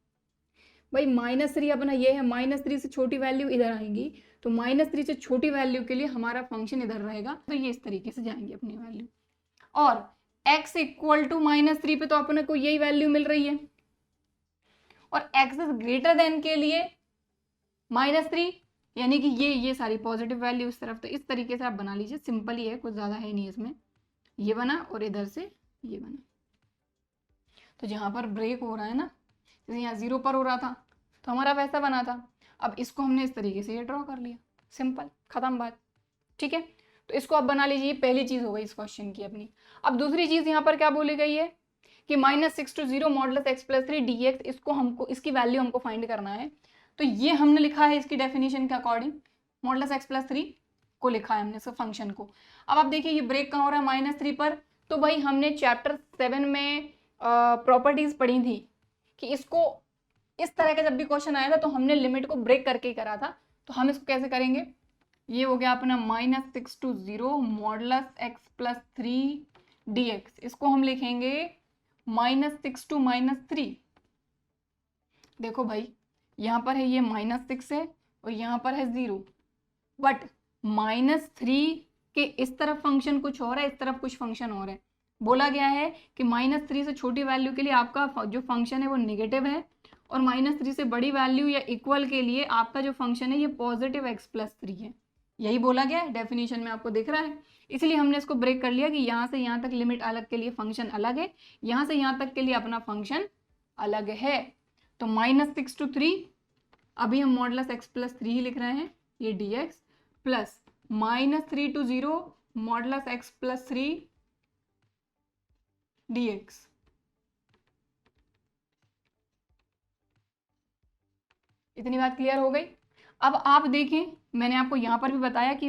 भाई -3 अपना ये है, -3 से छोटी वैल्यू इधर आएंगी, तो -3 से छोटी वैल्यू के लिए हमारा फंक्शन इधर रहेगा, तो ये इस तरीके से जाएंगे अपनी वैल्यू। और x इक्वल टू -3 पे तो अपने को यही वैल्यू मिल रही है, और x इज ग्रेटर देन के लिए -3, यानी कि ये सारी पॉजिटिव वैल्यू इस तरफ। तो इस तरीके से आप बना लीजिए, सिंपल ही है, कुछ ज़्यादा है नहीं इसमें। ये बना और इधर से ये बना। तो जहाँ पर ब्रेक हो रहा है ना, जैसे यहाँ 0 पर हो रहा था तो हमारा वैसा बना था, अब इसको हमने इस तरीके से ये ड्रॉ कर लिया, सिंपल, खत्म बात। ठीक है, तो इसको आप बना लीजिए, पहली चीज़ हो गई इस क्वेश्चन की अपनी। अब दूसरी चीज़ यहाँ पर क्या बोली गई है कि -6 to 0 मॉडुलस x+3 dx, इसको हमको, इसकी वैल्यू हमको फाइंड करना है। तो ये हमने लिखा है इसकी डेफिनेशन के अकॉर्डिंग, मॉडुलस x+3 को लिखा है हमने, इसका फंक्शन को। अब आप देखिए ये ब्रेक कहाँ हो रहा है, -3 पर। तो भाई हमने चैप्टर 7 में प्रॉपर्टीज पढ़ी थी कि इसको इस तरह का जब भी क्वेश्चन आया था तो हमने लिमिट को ब्रेक करके ही करा था। तो हम इसको कैसे करेंगे, ये हो गया अपना -6 to 0 मॉडुलस x+3 dx, इसको हम लिखेंगे -6 to -3। देखो भाई यहाँ पर है ये -6 है और यहाँ पर है 0, बट -3 के इस तरफ फंक्शन कुछ और है, इस तरफ कुछ फंक्शन और है। बोला गया है कि -3 से छोटी वैल्यू के लिए आपका जो फंक्शन है वो नेगेटिव है, और -3 से बड़ी वैल्यू या इक्वल के लिए आपका जो फंक्शन है ये पॉजिटिव x+3 है। यही बोला गया है, डेफिनेशन में आपको दिख रहा है। इसलिए हमने इसको ब्रेक कर लिया कि यहाँ से यहाँ तक लिमिट अलग के लिए फंक्शन अलग है, यहाँ से यहाँ तक के लिए अपना फंक्शन अलग है। तो -6 to 3, अभी हम मॉडुलस x+3 ही लिख रहे हैं, ये dx, plus -3 to 0 modulus x+3 dx। इतनी बात क्लियर हो गई। अब आप देखें, मैंने आपको यहाँ पर भी बताया कि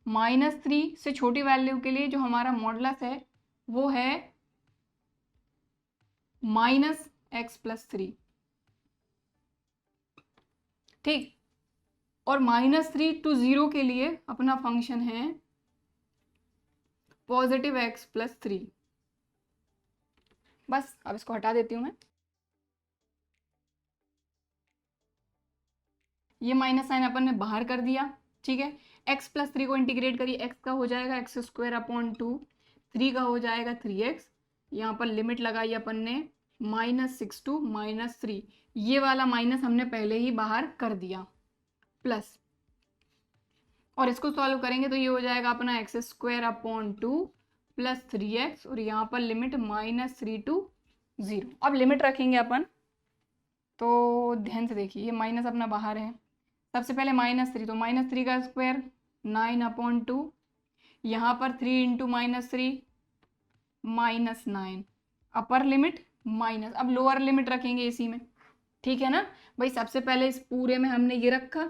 -3 से छोटी वैल्यू के लिए जो हमारा मॉडुलस है वो है -x+3, ठीक, और -3 to 0 के लिए अपना फंक्शन है पॉजिटिव x+3। बस अब इसको हटा देती हूँ मैं, ये माइनस साइन अपन ने बाहर कर दिया। ठीक है, x+3 को इंटीग्रेट करिए, x का हो जाएगा x² 3 का हो जाएगा 3x, यहाँ पर लिमिट लगाई अपन ने -6 to -3, ये वाला माइनस हमने पहले ही बाहर कर दिया, प्लस, और इसको सॉल्व करेंगे तो ये हो जाएगा अपना x² प्लस 3x, और यहाँ पर लिमिट -3 to 0। अब लिमिट रखेंगे अपन, तो ध्यान से देखिए, ये माइनस अपना बाहर है, सबसे पहले -3, तो -3 का स्क्वायर 9/2, यहाँ पर 3 × -3 -9, अपर लिमिट माइनस। अब लोअर लिमिट रखेंगे इसी में, ठीक है ना भाई। सबसे पहले इस पूरे में हमने ये रखा,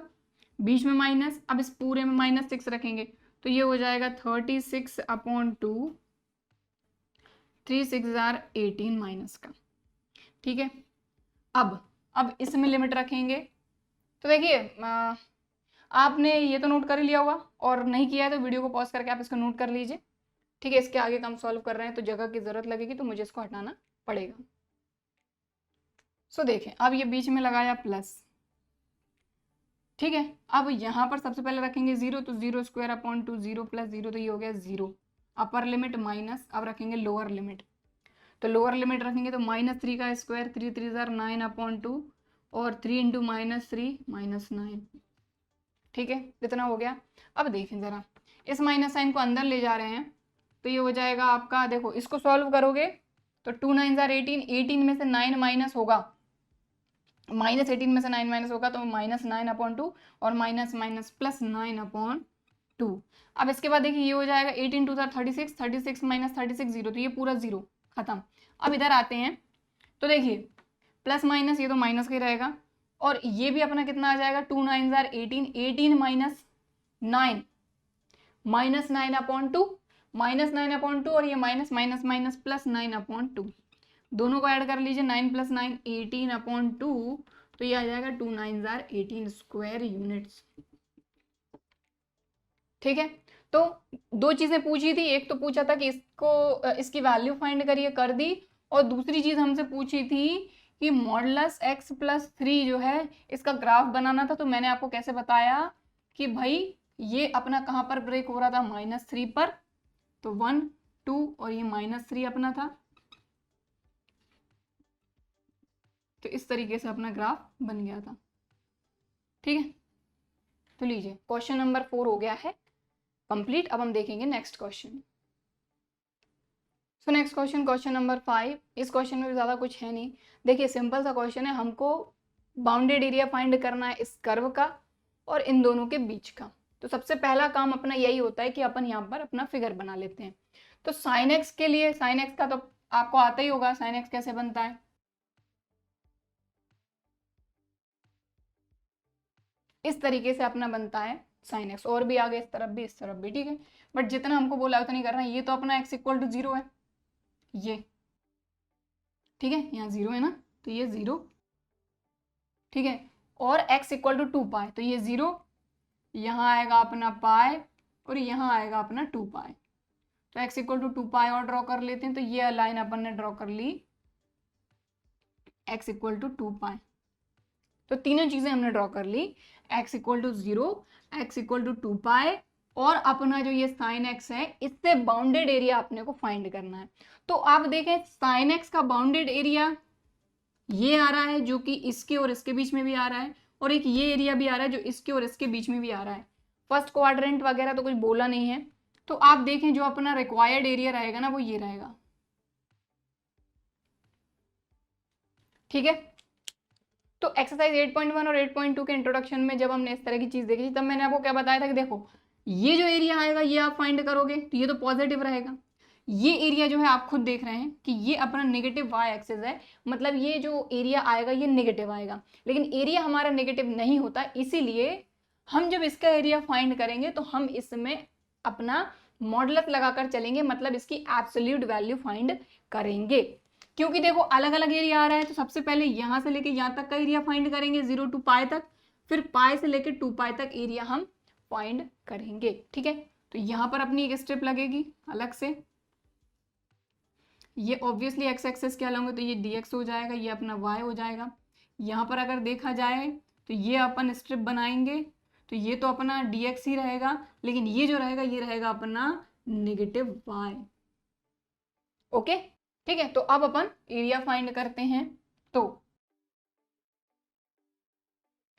बीच में माइनस, अब इस पूरे में -6 रखेंगे, तो ये हो जाएगा 36/2, 3 6 18 माइनस का। ठीक है, अब इसमें लिमिट रखेंगे, तो देखिए आपने ये तो नोट कर ही लिया होगा, और नहीं किया है तो वीडियो को पॉज करके आप इसको नोट कर लीजिए। ठीक है, इसके आगे हम सॉल्व कर रहे हैं तो जगह की ज़रूरत लगेगी, तो मुझे इसको हटाना पड़ेगा। सो देखें, अब ये बीच में लगाया प्लस, ठीक है। अब यहाँ पर सबसे पहले रखेंगे 0, तो 0² 0 + 0, तो ये हो गया 0, अपर लिमिट माइनस। अब रखेंगे लोअर लिमिट, तो लोअर लिमिट रखेंगे तो -3 का स्क्वायर 3 3 9/2, और 3 × -3 -9। ठीक है, इतना हो गया। अब देखें ज़रा, इस माइनस साइन को अंदर ले जा रहे हैं, तो ये हो जाएगा आपका, देखो इसको सॉल्व करोगे तो 2 9 18, 18 में से 9 माइनस होगा, -18 में से 9 माइनस होगा, तो -9/2, और माइनस प्लस 9/2। अब इसके बाद देखिए ये हो जाएगा 18 2 36, 36 - 36 0, तो ये पूरा 0 खत्म। अब इधर आते हैं, तो देखिए प्लस माइनस, ये तो माइनस का ही रहेगा, और ये भी अपना कितना आ जाएगा, 2 9 18, 18 - 9 -9/2, -9/2, और ये माइनस प्लस 9/2, दोनों को ऐड कर लीजिए, 9 + 9 18/2, तो ये आ जाएगा 2 9 18 स्क्वायर यूनिट्स। ठीक है, तो दो चीजें पूछी थी, एक तो पूछा था कि इसकी वैल्यू फाइंड करिए, कर दी, और दूसरी चीज हमसे पूछी थी कि मॉडुलस x प्लस 3 जो है इसका ग्राफ बनाना था, तो मैंने आपको कैसे बताया कि भाई ये अपना कहाँ पर ब्रेक हो रहा था, -3 पर, तो 1 2 और ये -3 अपना था। तो इस तरीके से अपना ग्राफ बन गया था। ठीक है, तो लीजिए क्वेश्चन नंबर 4 हो गया है कंप्लीट। अब हम देखेंगे next question. So next question, question number 5। इस क्वेश्चन में भी ज़्यादा कुछ है नहीं। देखिए सिंपल सा क्वेश्चन है, हमको बाउंडेड एरिया फाइंड करना है इस कर्व का और इन दोनों के बीच का। तो सबसे पहला काम अपना यही होता है कि अपन यहाँ पर अपना फिगर बना लेते हैं। तो साइन एक्स के लिए, साइन एक्स का तो आपको आता ही होगा, साइन एक्स कैसे बनता है, इस तरीके से अपना बनता है साइन एक्स। और भी आगे इस तरफ भी, इस तरफ भी, ठीक है। बट जितना हमको बोला उतना नहीं करना है। ये तो अपना एक्स इक्वल टू 0 है, ये ठीक है, यहाँ 0 है ना, तो ये 0, ठीक है। और x इक्वल टू 2 पाए, तो ये 0, यहाँ आएगा अपना पाए और यहाँ आएगा अपना 2 पाए। तो x इक्वल टू 2 पाए और ड्रॉ कर लेते हैं। तो ये लाइन अपन ने ड्रॉ कर ली x इक्वल टू 2 पाए। तो तीनों चीजें हमने ड्रॉ कर ली, x equal to 0, x equal to 2 pi और अपना जो ये साइन x है, इससे बाउंडेड एरिया अपने को फाइंड करना है। तो आप देखें साइन x का बाउंडेड एरिया ये आ रहा है, जो कि इसके और इसके बीच में भी आ रहा है, और एक ये एरिया भी आ रहा है जो इसके और इसके बीच में भी आ रहा है। फर्स्ट क्वाड्रेंट वगैरह तो कुछ बोला नहीं है। तो आप देखें जो अपना रिक्वायर्ड एरिया रहेगा ना, वो ये रहेगा। ठीक है, तो एक्सरसाइज 8.1 और 8.2 के इंट्रोडक्शन में जब हमने इस तरह की चीज देखी थी, तब मैंने आपको क्या बताया था कि देखो ये जो एरिया आएगा ये आप फाइंड करोगे तो ये तो पॉजिटिव रहेगा। ये एरिया जो है आप खुद देख रहे हैं कि ये अपना नेगेटिव वाई एक्सिस है, मतलब ये जो एरिया आएगा ये नेगेटिव आएगा। लेकिन एरिया हमारा नेगेटिव नहीं होता, इसीलिए हम जब इसका एरिया फाइंड करेंगे तो हम इसमें अपना मॉडुलस लगाकर चलेंगे, मतलब इसकी एब्सोल्यूट वैल्यू फाइंड करेंगे। क्योंकि देखो अलग अलग एरिया आ रहा है, तो सबसे पहले यहां से लेके यहां तक का एरिया फाइंड करेंगे 0 टू पाई तक, फिर पाई से लेके 2 पाई तक एरिया हम फाइंड करेंगे। ठीक है, तो यहां पर अपनी एक स्टेप लगेगी अलग से। ये ऑब्वियसली एक्स एक्सेस क्या लाऊंगे, तो ये dx हो जाएगा, ये अपना y हो जाएगा। यहाँ पर अगर देखा जाए तो ये अपन स्ट्रिप बनाएंगे, तो ये तो अपना dx ही रहेगा, लेकिन ये जो रहेगा ये रहेगा अपना नेगेटिव y। ओके, ठीक है। तो अब अपन एरिया फाइंड करते हैं। तो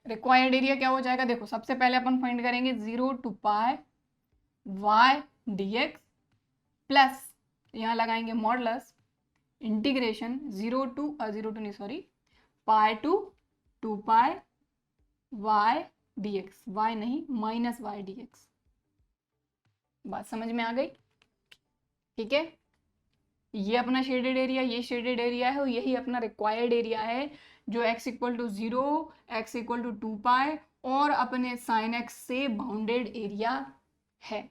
रिक्वायर्ड एरिया क्या हो जाएगा, देखो सबसे पहले अपन फाइंड करेंगे 0 to pi y dx plus यहाँ लगाएंगे मॉडुलस इंटीग्रेशन 0 टू नहीं sorry pi to 2 pi y dx, y नहीं माइनस y dx। बात समझ में आ गई? ठीक है, ये अपना शेडेड एरिया, ये शेडेड एरिया है और यही अपना रिक्वायर्ड एरिया है, जो x equal to 0, x equal to 2 pi और अपने साइन x से बाउंडेड एरिया है।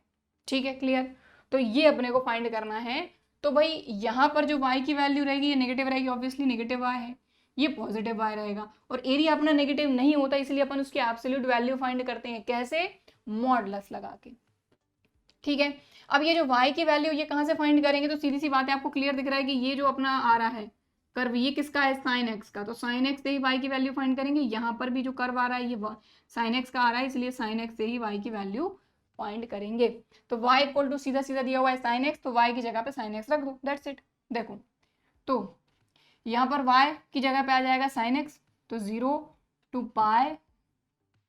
ठीक है, क्लियर? तो ये अपने को फाइंड करना है। तो भाई यहाँ पर जो y की वैल्यू रहेगी ये नेगेटिव रहेगी, ऑब्वियसली नेगेटिव y है, ये पॉजिटिव y रहेगा, और एरिया अपना नेगेटिव नहीं होता, इसलिए अपन उसकी एब्सोल्यूट वैल्यू फाइंड करते हैं। कैसे? मॉडुलस लगा के। ठीक है, अब ये जो y की वैल्यू ये कहाँ से फाइंड करेंगे, तो सीधी सी बात है, आपको क्लियर दिख रहा है कि ये जो अपना आ रहा है कर्व, ये किसका है, साइन x का। तो साइन x से ही y की वैल्यू फाइंड करेंगे। यहाँ पर भी जो कर्व आ रहा है ये साइन x का आ रहा है, इसलिए साइन x से ही y की वैल्यू फाइंड करेंगे। तो y इक्वल टू सीधा सीधा दिया हुआ है साइन x, तो y की जगह पे साइन x रख दो, दैट्स इट। देखो तो यहाँ पर y की जगह पे आ जाएगा साइन x, तो 0 to pi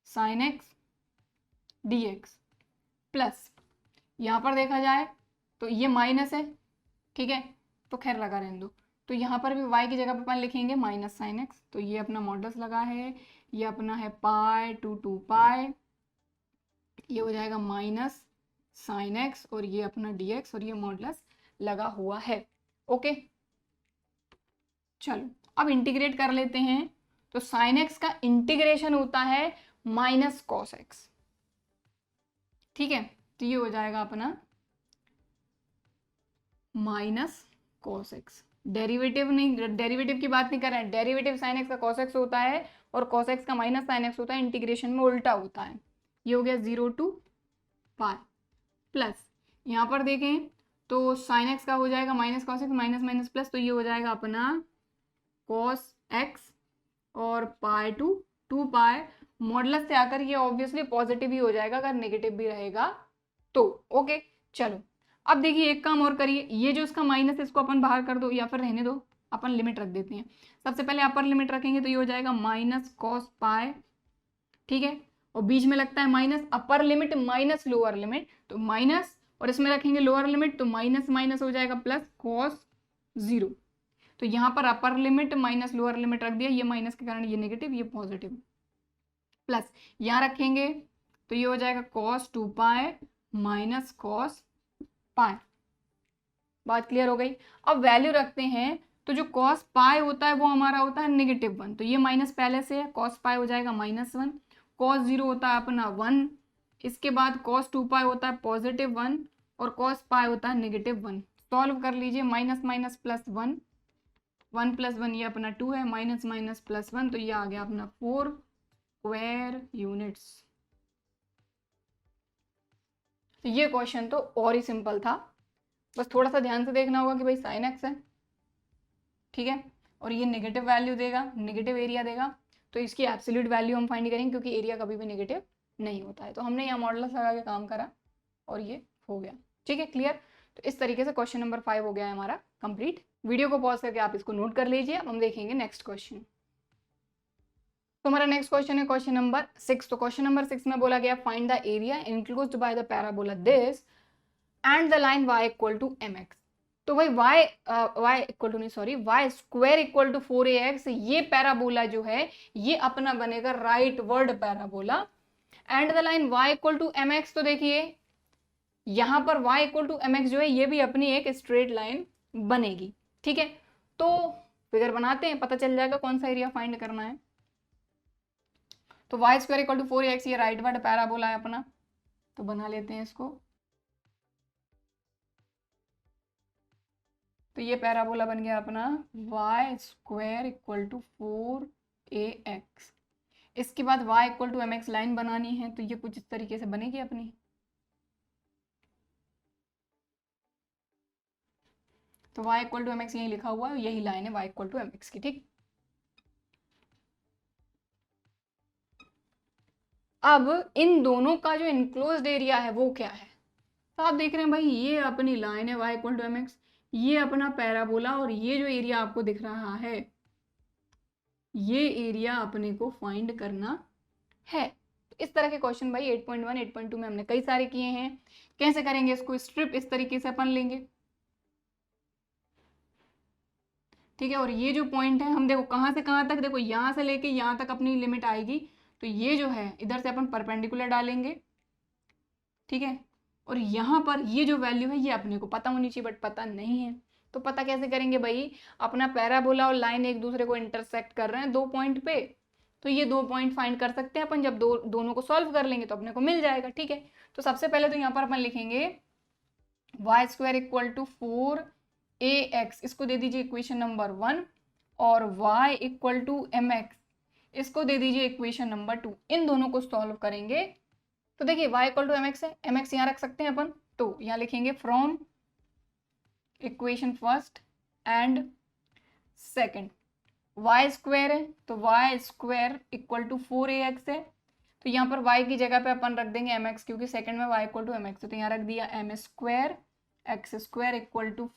sine x dx plus यहाँ पर देखा जाए तो ये माइनस है, ठीक है, तो खैर लगा रहने दो। तो यहाँ पर भी y की जगह पे अपन लिखेंगे माइनस साइन x, तो ये अपना मॉडुलस लगा है, ये अपना है पाई टू 2 पाई, ये हो जाएगा माइनस साइन x और ये अपना dx और ये मॉडुलस लगा हुआ है। ओके, चलो अब इंटीग्रेट कर लेते हैं। तो साइन x का इंटीग्रेशन होता है माइनस कॉस x। ठीक है, तो ये हो जाएगा अपना माइनस कॉस एक्स। डेरिवेटिव नहीं, डेरिवेटिव की बात नहीं कर रहे हैं, डेरिवेटिव साइन एक्स का कॉस एक्स होता है और कॉस एक्स का माइनस साइन एक्स होता है, इंटीग्रेशन में उल्टा होता है। ये हो गया 0 टू पाई प्लस यहाँ पर देखें तो साइन एक्स का हो जाएगा minus cos x, minus minus plus, तो ये हो जाएगा अपना कॉस एक्स और पाई टू 2 पाई, मॉडुलस से आकर ये ऑब्वियसली पॉजिटिव ही हो जाएगा अगर नेगेटिव भी रहेगा तो। ओके चलो अब देखिए एक काम और करिए, ये जो इसका माइनस इसको अपन बाहर कर दो या फिर रहने दो, अपन लिमिट रख देते हैं। सबसे पहले अपर लिमिट रखेंगे तो ये हो जाएगा माइनस कॉस पाई, ठीक है, और बीच में लगता है minus, upper limit minus lower limit, तो माइनस, और इसमें रखेंगे लोअर लिमिट तो माइनस माइनस हो जाएगा प्लस कॉस 0। तो यहाँ पर upper limit minus lower limit रख दिया, ये माइनस के कारण ये नेगेटिव ये पॉजिटिव, प्लस यहाँ रखेंगे तो ये हो जाएगा cos 2 pi minus cos pi. बात क्लियर हो गई। अब वैल्यू रखते हैं तो जो कॉस पाई होता है वो हमारा होता है -1, तो ये माइनस पहले से है, कॉस पाई हो जाएगा -1, कॉस 0 होता है अपना 1, इसके बाद कॉस 2 पाई होता है +1 और कॉस पाई होता है -1। सॉल्व कर लीजिए, माइनस माइनस प्लस 1, 1 + 1 ये अपना 2 है, माइनस माइनस प्लस 1 तो ये आ गया अपना 4 स्क्वायर यूनिट्स। तो ये क्वेश्चन तो और ही सिंपल था, बस थोड़ा सा ध्यान से देखना होगा कि भाई साइन एक्स है, ठीक है, और ये नेगेटिव वैल्यू देगा, नेगेटिव एरिया देगा, तो इसकी एब्सोल्यूट वैल्यू हम फाइंड करेंगे क्योंकि एरिया कभी भी नेगेटिव नहीं होता है। तो हमने यहाँ मॉडुलस लगा के काम करा और ये हो गया, ठीक है क्लियर। तो इस तरीके से क्वेश्चन नंबर 5 हो गया है हमारा कंप्लीट। वीडियो को पॉज करके आप इसको नोट कर लीजिए। अब हम देखेंगे नेक्स्ट क्वेश्चन। तो हमारा नेक्स्ट क्वेश्चन है क्वेश्चन नंबर 6। तो क्वेश्चन नंबर 6 में बोला गया find the area enclosed by the parabola this and the line y = mx। तो भाई y स्क्वायर = 4ax, ये पैराबोला जो है ये अपना बनेगा right word parabola, and the line y = mx। तो देखिए यहां पर y = mx जो है ये भी अपनी एक स्ट्रेट लाइन बनेगी, ठीक है। तो फिगर बनाते हैं, पता चल जाएगा कौन सा एरिया फाइंड करना है। तो y स्क्वायर = 4ax ये राइट वर्ड पैराबोला है अपना, तो बना लेते हैं इसको। तो ये पैराबोला बन गया अपना y स्क्वायर = 4ax। इसके बाद y = mx लाइन बनानी है, तो ये कुछ इस तरीके से बनेगी अपनी। तो y = mx यही लिखा हुआ है, यही लाइन है y = mx की, ठीक। अब इन दोनों का जो इनक्लोज्ड एरिया है वो क्या है, तो आप देख रहे हैं भाई ये अपनी लाइन है y = mx, ये अपना पैराबोला, और ये जो एरिया आपको दिख रहा है ये एरिया अपने को फाइंड करना है। इस तरह के क्वेश्चन भाई 8.1 8.2 में हमने कई सारे किए हैं। कैसे करेंगे इसको, स्ट्रिप इस तरीके से अपन लेंगे, ठीक है, और ये जो पॉइंट है हम देखो कहाँ से कहाँ तक, देखो यहाँ से लेके यहाँ तक अपनी लिमिट आएगी, तो ये जो है इधर से अपन परपेंडिकुलर डालेंगे, ठीक है, और यहाँ पर ये जो वैल्यू है ये अपने को पता होनी चाहिए बट पता नहीं है। तो पता कैसे करेंगे भाई, अपना पैराबोला और लाइन एक दूसरे को इंटरसेक्ट कर रहे हैं 2 पॉइंट पे, तो ये 2 पॉइंट फाइंड कर सकते हैं अपन, जब दोनों को सॉल्व कर लेंगे तो अपने को मिल जाएगा, ठीक है। तो सबसे पहले तो यहाँ पर अपन लिखेंगे y स्क्वायर = 4ax, इसको दे दीजिए इक्वेशन नंबर 1, और y = mx इसको दे दीजिए इक्वेशन नंबर 2। इन दोनों को सॉल्व करेंगे तो देखिए y = mx है, mx यहाँ रख सकते हैं अपन, तो यहाँ लिखेंगे from equation first and second, y square है तो y स्क्वायर = 4ax है, तो यहाँ पर y की जगह पे अपन रख देंगे mx, क्योंकि सेकंड में y = mx है, तो यहाँ रख दिया m square x square =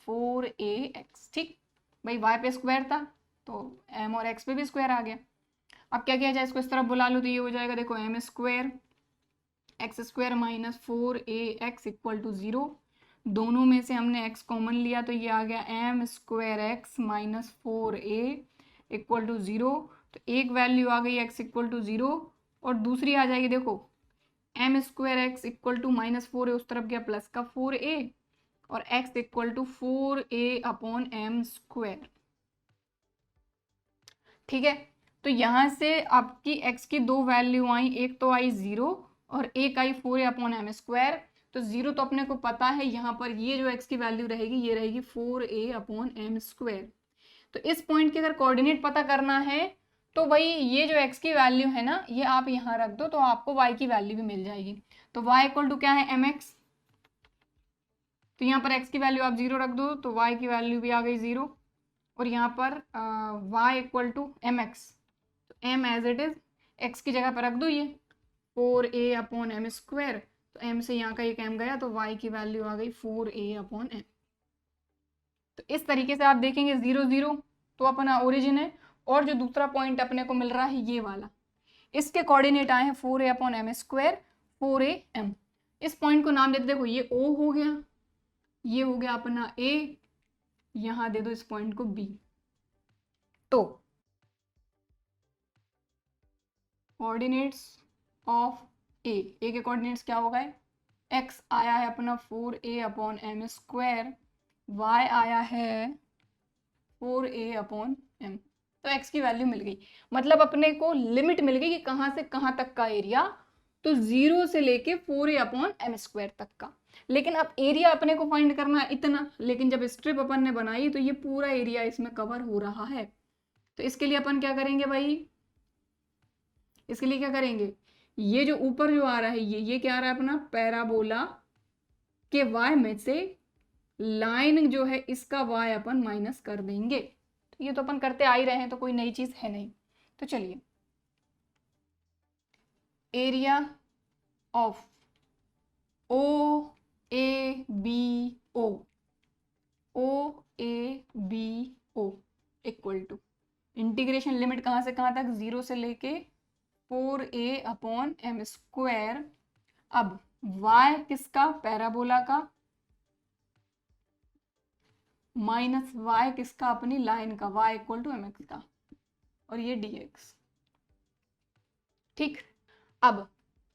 4ax, ठीक भाई, y पे स्क्वायर था तो m और x पे भी स्क्वायर आ गया। अब क्या किया जाए, इसको इस तरफ बुला लो तो ये हो जाएगा, देखो m square x square -4ax = 0, दोनों में से हमने x कॉमन लिया तो ये आ गया m स्क्वायर x -4a = 0, तो एक वैल्यू आ गई x = 0 और दूसरी आ जाएगी, देखो m स्क्वायर x = -4a उस तरफ गया प्लस का 4a और x = 4a/m स्क्वायर, ठीक है। तो यहाँ से आपकी x की 2 वैल्यू आई, एक तो आई 0 और एक आई 4a/m स्क्वायर, तो 0 तो अपने को पता है, यहाँ पर ये जो x की वैल्यू रहेगी ये रहेगी 4a/m स्क्वायर। तो इस पॉइंट के अगर कोऑर्डिनेट पता करना है तो भाई ये जो x की वैल्यू है ना ये आप यहाँ रख दो तो आपको y की वैल्यू भी मिल जाएगी। तो y = क्या है mx, तो यहाँ पर x की वैल्यू आप 0 रख दो तो y की वैल्यू भी आ गई 0, और यहाँ पर y equal to M x, तो m as it is x की जगह पर रख दो ये 4a अपॉन एम स्क्वायर, तो m से यहाँ का एक m गया तो y की वैल्यू आ गई 4a अपॉन m। तो इस तरीके से आप देखेंगे 0 0 तो अपना ओरिजिन है, और जो दूसरा पॉइंट अपने को मिल रहा है ये वाला, इसके कोऑर्डिनेट आए हैं 4a upon M square 4am। इस पॉइंट को नाम देते, देखो ये o हो गया, ये हो गया अपना a, यहां दे दो इस पॉइंट को b। तो कोऑर्डिनेट्स ऑफ a के कोऑर्डिनेट्स क्या हो गए, x आया है अपना 4a upon M square, y आया है 4a अपॉन m। तो x की वैल्यू मिल गई, मतलब अपने को लिमिट मिल गई कि कहाँ से कहाँ तक का एरिया, तो 0 से लेके 4a अपॉन एम स्क्वायर तक का। लेकिन अब एरिया अपने को फाइंड करना है इतना, लेकिन जब स्ट्रिप अपन ने बनाई तो ये पूरा एरिया इसमें कवर हो रहा है। तो इसके लिए अपन क्या करेंगे भाई, इसके लिए क्या करेंगे, ये जो ऊपर जो आ रहा है ये क्या आ रहा है अपना पैराबोला के y में से लाइन जो है इसका y अपन माइनस कर देंगे। तो ये तो अपन करते आ ही रहे हैं, तो कोई नई चीज है नहीं। तो चलिए, area of O A B O equal to integration limit कहाँ से कहाँ तक, 0 से लेके 4a अपॉन एम स्क्वायर। अब y किसका, पैराबोला का, माइनस y किसका, अपनी लाइन का, y equal to M x का, और ये dx। ठीक, अब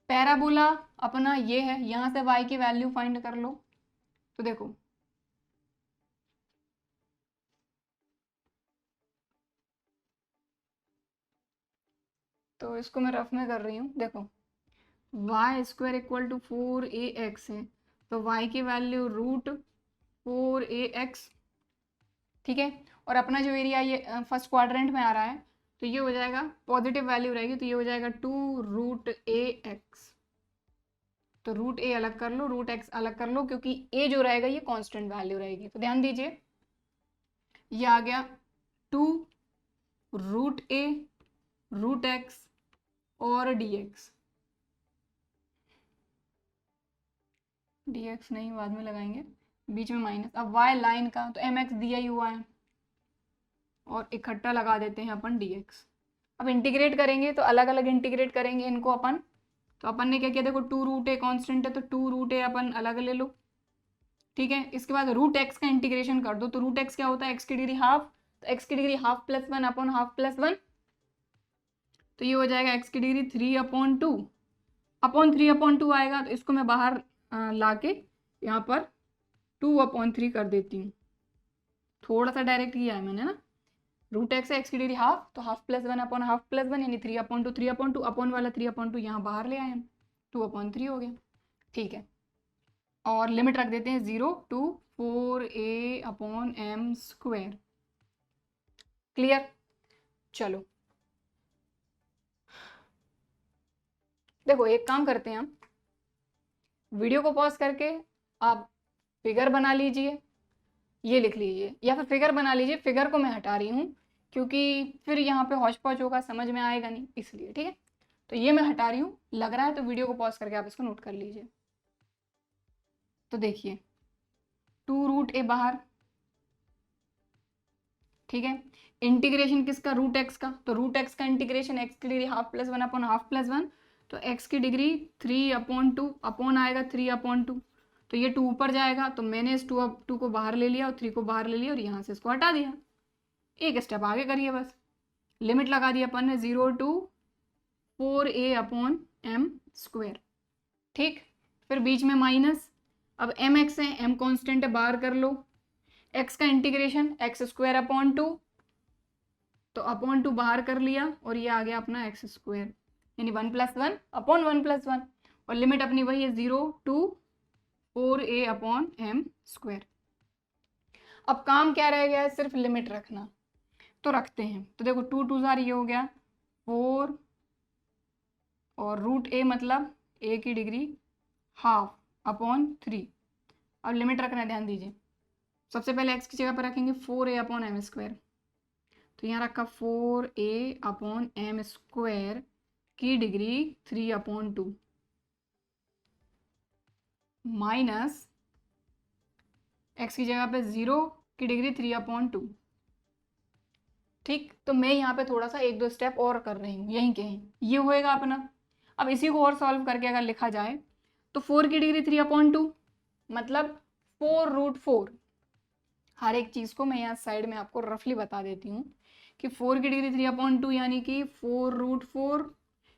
पैराबोला अपना ये है, यहां से y की वैल्यू फाइंड कर लो। तो देखो तो इसको मैं रफ में कर रही हूँ, देखो Y square equal to 4ax है, तो y की वैल्यू रूट 4ax, ठीक है। और अपना जो एरिया ये फर्स्ट क्वाड्रेंट में आ रहा है, तो ये हो जाएगा पॉजिटिव वैल्यू रहेगी, तो ये हो जाएगा 2 रूट ax। तो रूट ए अलग कर लो, रूट एक्स अलग कर लो, क्योंकि ए जो रहेगा ये कांस्टेंट वैल्यू रहेगी। तो ध्यान दीजिए, ये आ गया 2 रूट ए रूट एक्स और dx, dx नहीं बाद में लगाएंगे, बीच में माइनस। अब y लाइन का, तो mx दिया ही हुआ है, और इकट्ठा लगा देते हैं अपन dx। अब इंटीग्रेट करेंगे तो अलग अलग इंटीग्रेट करेंगे इनको अपन। तो अपन ने क्या किया, देखो 2 रूट ए कॉन्स्टेंट है, तो 2 रूट ए अपन अलग ले लो, ठीक है। इसके बाद रूट एक्स का इंटीग्रेशन कर दो, तो रूट एक्स क्या होता है, एक्स की डिग्री हाफ, तो एक्स की डिग्री half plus 1 upon half plus 1, तो ये हो जाएगा एक्स की डिग्री 3 अपॉन 2 अपॉन 3 अपॉन 2 आएगा। तो इसको मैं बाहर ला के यहाँ पर 2 अपॉन 3 कर देती हूँ, थोड़ा सा डायरेक्ट किया है मैंने ना। रूट एक्स है, एक्स की डिग्री हाफ, तो half plus 1 upon half plus 1 यानी 3 अपॉन 2, 3 अपॉन 2, अपॉन वाला 3 अपॉन 2 यहाँ बाहर ले आए हम, 2 अपॉन 3 हो गया, ठीक है। और लिमिट रख देते हैं 0 to 4a upon M square. Clear, चलो देखो एक काम करते हैं हम, वीडियो को पॉज करके आप फिगर बना लीजिए, ये लिख लीजिए, या फिर फिगर बना लीजिए, फिगर को मैं हटा रही हूँ क्योंकि फिर यहाँ पे हौच पौच होगा, समझ में आएगा नहीं, इसलिए, ठीक है। तो ये मैं हटा रही हूँ, लग रहा है तो वीडियो को पॉज करके आप इसको नोट कर लीजिए। तो देखिए 2 रूट ए बाहर, ठीक है। इंटीग्रेशन किसका, रूट एक्स का, तो रूट एक्स का इंटीग्रेशन एक्स की डिग्री half plus 1 upon half plus 1, तो एक्स की डिग्री 3 अपॉन 2 अपॉन आएगा 3 अपॉन 2, तो ये 2 ऊपर जाएगा, तो मैंने इस 2 को बाहर ले लिया और 3 को बाहर ले लिया और यहाँ से इसको हटा दिया। एक स्टेप आगे करिए बस, लिमिट लगा दी अपन ने 0 to 4a upon M square, ठीक। फिर बीच में माइनस, अब एम एक्स है, एम कॉन्स्टेंट है, बाहर कर लो, एक्स का इंटीग्रेशन एक्स स्क्वायर अपॉन 2, तो अपॉन 2 बाहर कर लिया और ये आ गया अपना एक्स स्क्वायर, यानी 1 प्लस 1 अपॉन 1 प्लस 1, और लिमिट अपनी वही है 0 to 4a upon M square. अब काम क्या रह गया है, सिर्फ लिमिट रखना, तो रखते हैं। तो देखो 2 2 जार ये हो गया 4, और रूट ए मतलब ए की डिग्री हाफ अपॉन 3। अब लिमिट रखना है, ध्यान दीजिए, सबसे पहले एक्स की जगह पर रखेंगे 4a अपॉन एम स्क्वायर, तो यहाँ रखा 4a/m² की डिग्री 3/2 माइनस x की जगह पे 0 की डिग्री 3/2। ठीक, तो मैं यहाँ पे थोड़ा सा 1-2 स्टेप और कर रही हूँ, यहीं कहीं ये होएगा अपना। अब इसी को और सॉल्व करके अगर लिखा जाए तो 4 की डिग्री 3/2 मतलब 4√4। हर एक चीज़ को मैं यहाँ साइड में आपको रफली बता देती हूँ कि 4 की डिग्री 3/2 यानी कि 4√4,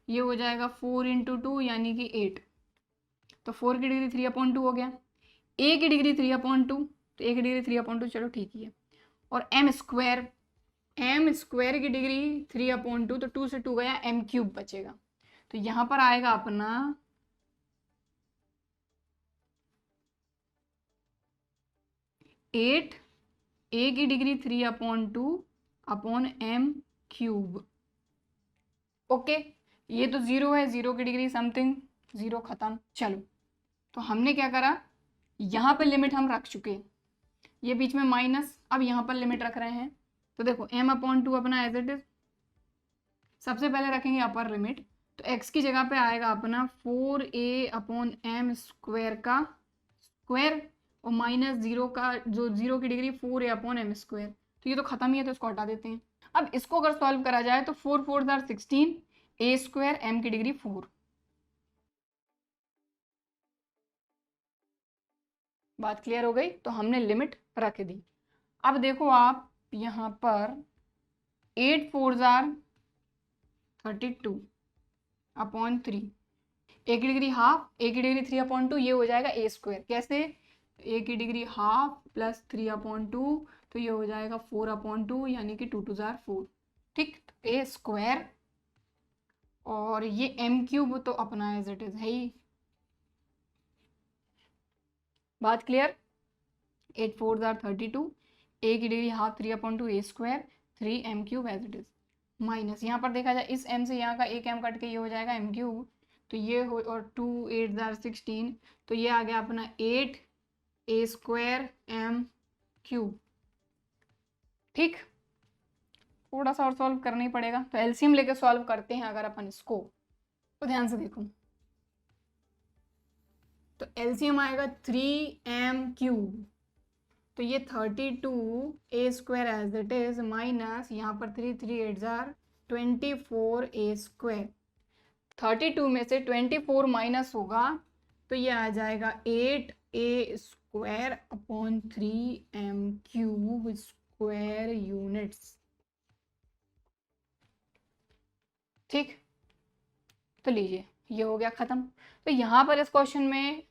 ये हो जाएगा 4 × 2 यानी कि 8। तो 4 की डिग्री 3/2 हो गया। a की डिग्री 3/2, तो a की डिग्री 3/2 चलो ठीक ही है। और m² की डिग्री 3/2, तो 2 से 2 गया, m³ बचेगा। तो यहाँ पर आएगा अपना 8 a की डिग्री 3/2/m³। ओके, ये तो 0 है, 0 की डिग्री समथिंग, 0 खत्म। चलो, तो हमने क्या करा, यहाँ पे लिमिट हम रख चुके, ये बीच में माइनस, अब यहाँ पर लिमिट रख रहे हैं। तो देखो m/2 अपना एज इट इज, सबसे पहले रखेंगे अपर लिमिट, तो x की जगह पे आएगा अपना 4a/m² का स्क्वायर और माइनस 0 का, जो 0 की डिग्री 4a/m²। तो ये तो खत्म ही है, तो इसको हटा देते हैं। अब इसको अगर सॉल्व करा जाए तो 4 4 16, a² m की डिग्री 4। बात क्लियर हो गई, तो हमने लिमिट रख दी। अब देखो आप यहाँ पर 8 4 32/3, a की डिग्री हाफ, a की डिग्री 3/2, ये हो जाएगा a²। कैसे, a की डिग्री हाफ प्लस 3/2, तो ये हो जाएगा 4/2 यानी कि 2 2 4। ठीक, a², और ये m³ तो अपना एज इट इज है ही। बात क्लियर, 8 4 32, a की डिग्री half 3/2 a², 3 m³ as it is, minus यहाँ पर देखा जाए इस m से यहाँ का एक m कट के ये हो जाएगा m³, तो ये हो, और 2 8 16, तो ये आ गया अपना 8 a² m³। ठीक, थोड़ा सा और सॉल्व करना ही पड़ेगा, तो एलसीएम लेके सॉल्व करते हैं अगर अपन इसको, तो ध्यान से देखो। तो एलसीएम आएगा 3m³, तो ये 32 a² as it is, minus यहाँ पर 3 3 8 24 a²। 32 में से 24 माइनस होगा, तो ये आ जाएगा 8a²/3m³ स्क्वायर यूनिट्स। ठीक, तो लीजिए ये हो गया खत्म। तो यहाँ पर इस क्वेश्चन में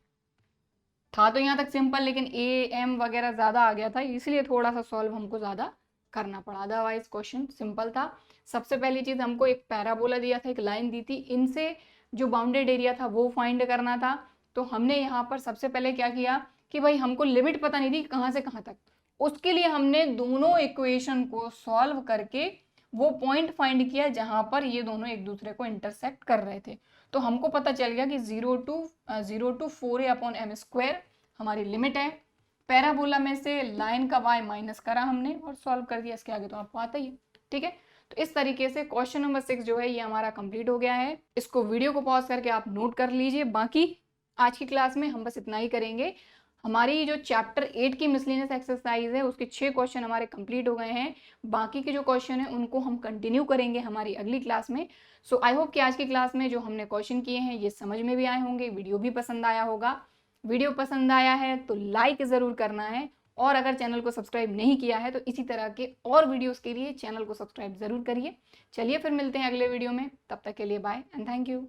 था तो यहाँ तक सिंपल, लेकिन a m वगैरह ज़्यादा आ गया था, इसलिए थोड़ा सा सॉल्व हमको ज़्यादा करना पड़ा, अदरवाइज क्वेश्चन सिंपल था। सबसे पहली चीज़ हमको एक पैराबोला दिया था, एक लाइन दी थी, इनसे जो बाउंडेड एरिया था वो फाइंड करना था। तो हमने यहाँ पर सबसे पहले क्या किया कि भाई हमको लिमिट पता नहीं थी कहाँ से कहाँ तक, उसके लिए हमने दोनों इक्वेशन को सॉल्व करके वो पॉइंट फाइंड किया जहाँ पर ये दोनों एक दूसरे को इंटरसेक्ट कर रहे थे। तो हमको पता चल गया कि 0 to 4a/m² हमारी लिमिट है। पैराबोला में से लाइन का y माइनस करा हमने और सॉल्व कर दिया, इसके आगे तो आपको आता ही है। ठीक है, तो इस तरीके से क्वेश्चन नंबर 6 जो है ये हमारा कंप्लीट हो गया है। इसको वीडियो को पॉज करके आप नोट कर लीजिए। बाकी आज की क्लास में हम बस इतना ही करेंगे। हमारी जो चैप्टर 8 की मिसलेनियस एक्सरसाइज है उसके 6 क्वेश्चन हमारे कंप्लीट हो गए हैं। बाकी के जो क्वेश्चन हैं उनको हम कंटिन्यू करेंगे हमारी अगली क्लास में। सो आई होप कि आज की क्लास में जो हमने क्वेश्चन किए हैं ये समझ में भी आए होंगे, वीडियो भी पसंद आया होगा। वीडियो पसंद आया है तो लाइक ज़रूर करना है, और अगर चैनल को सब्सक्राइब नहीं किया है तो इसी तरह के और वीडियोस के लिए चैनल को सब्सक्राइब ज़रूर करिए। चलिए फिर मिलते हैं अगले वीडियो में, तब तक के लिए बाय एंड थैंक यू।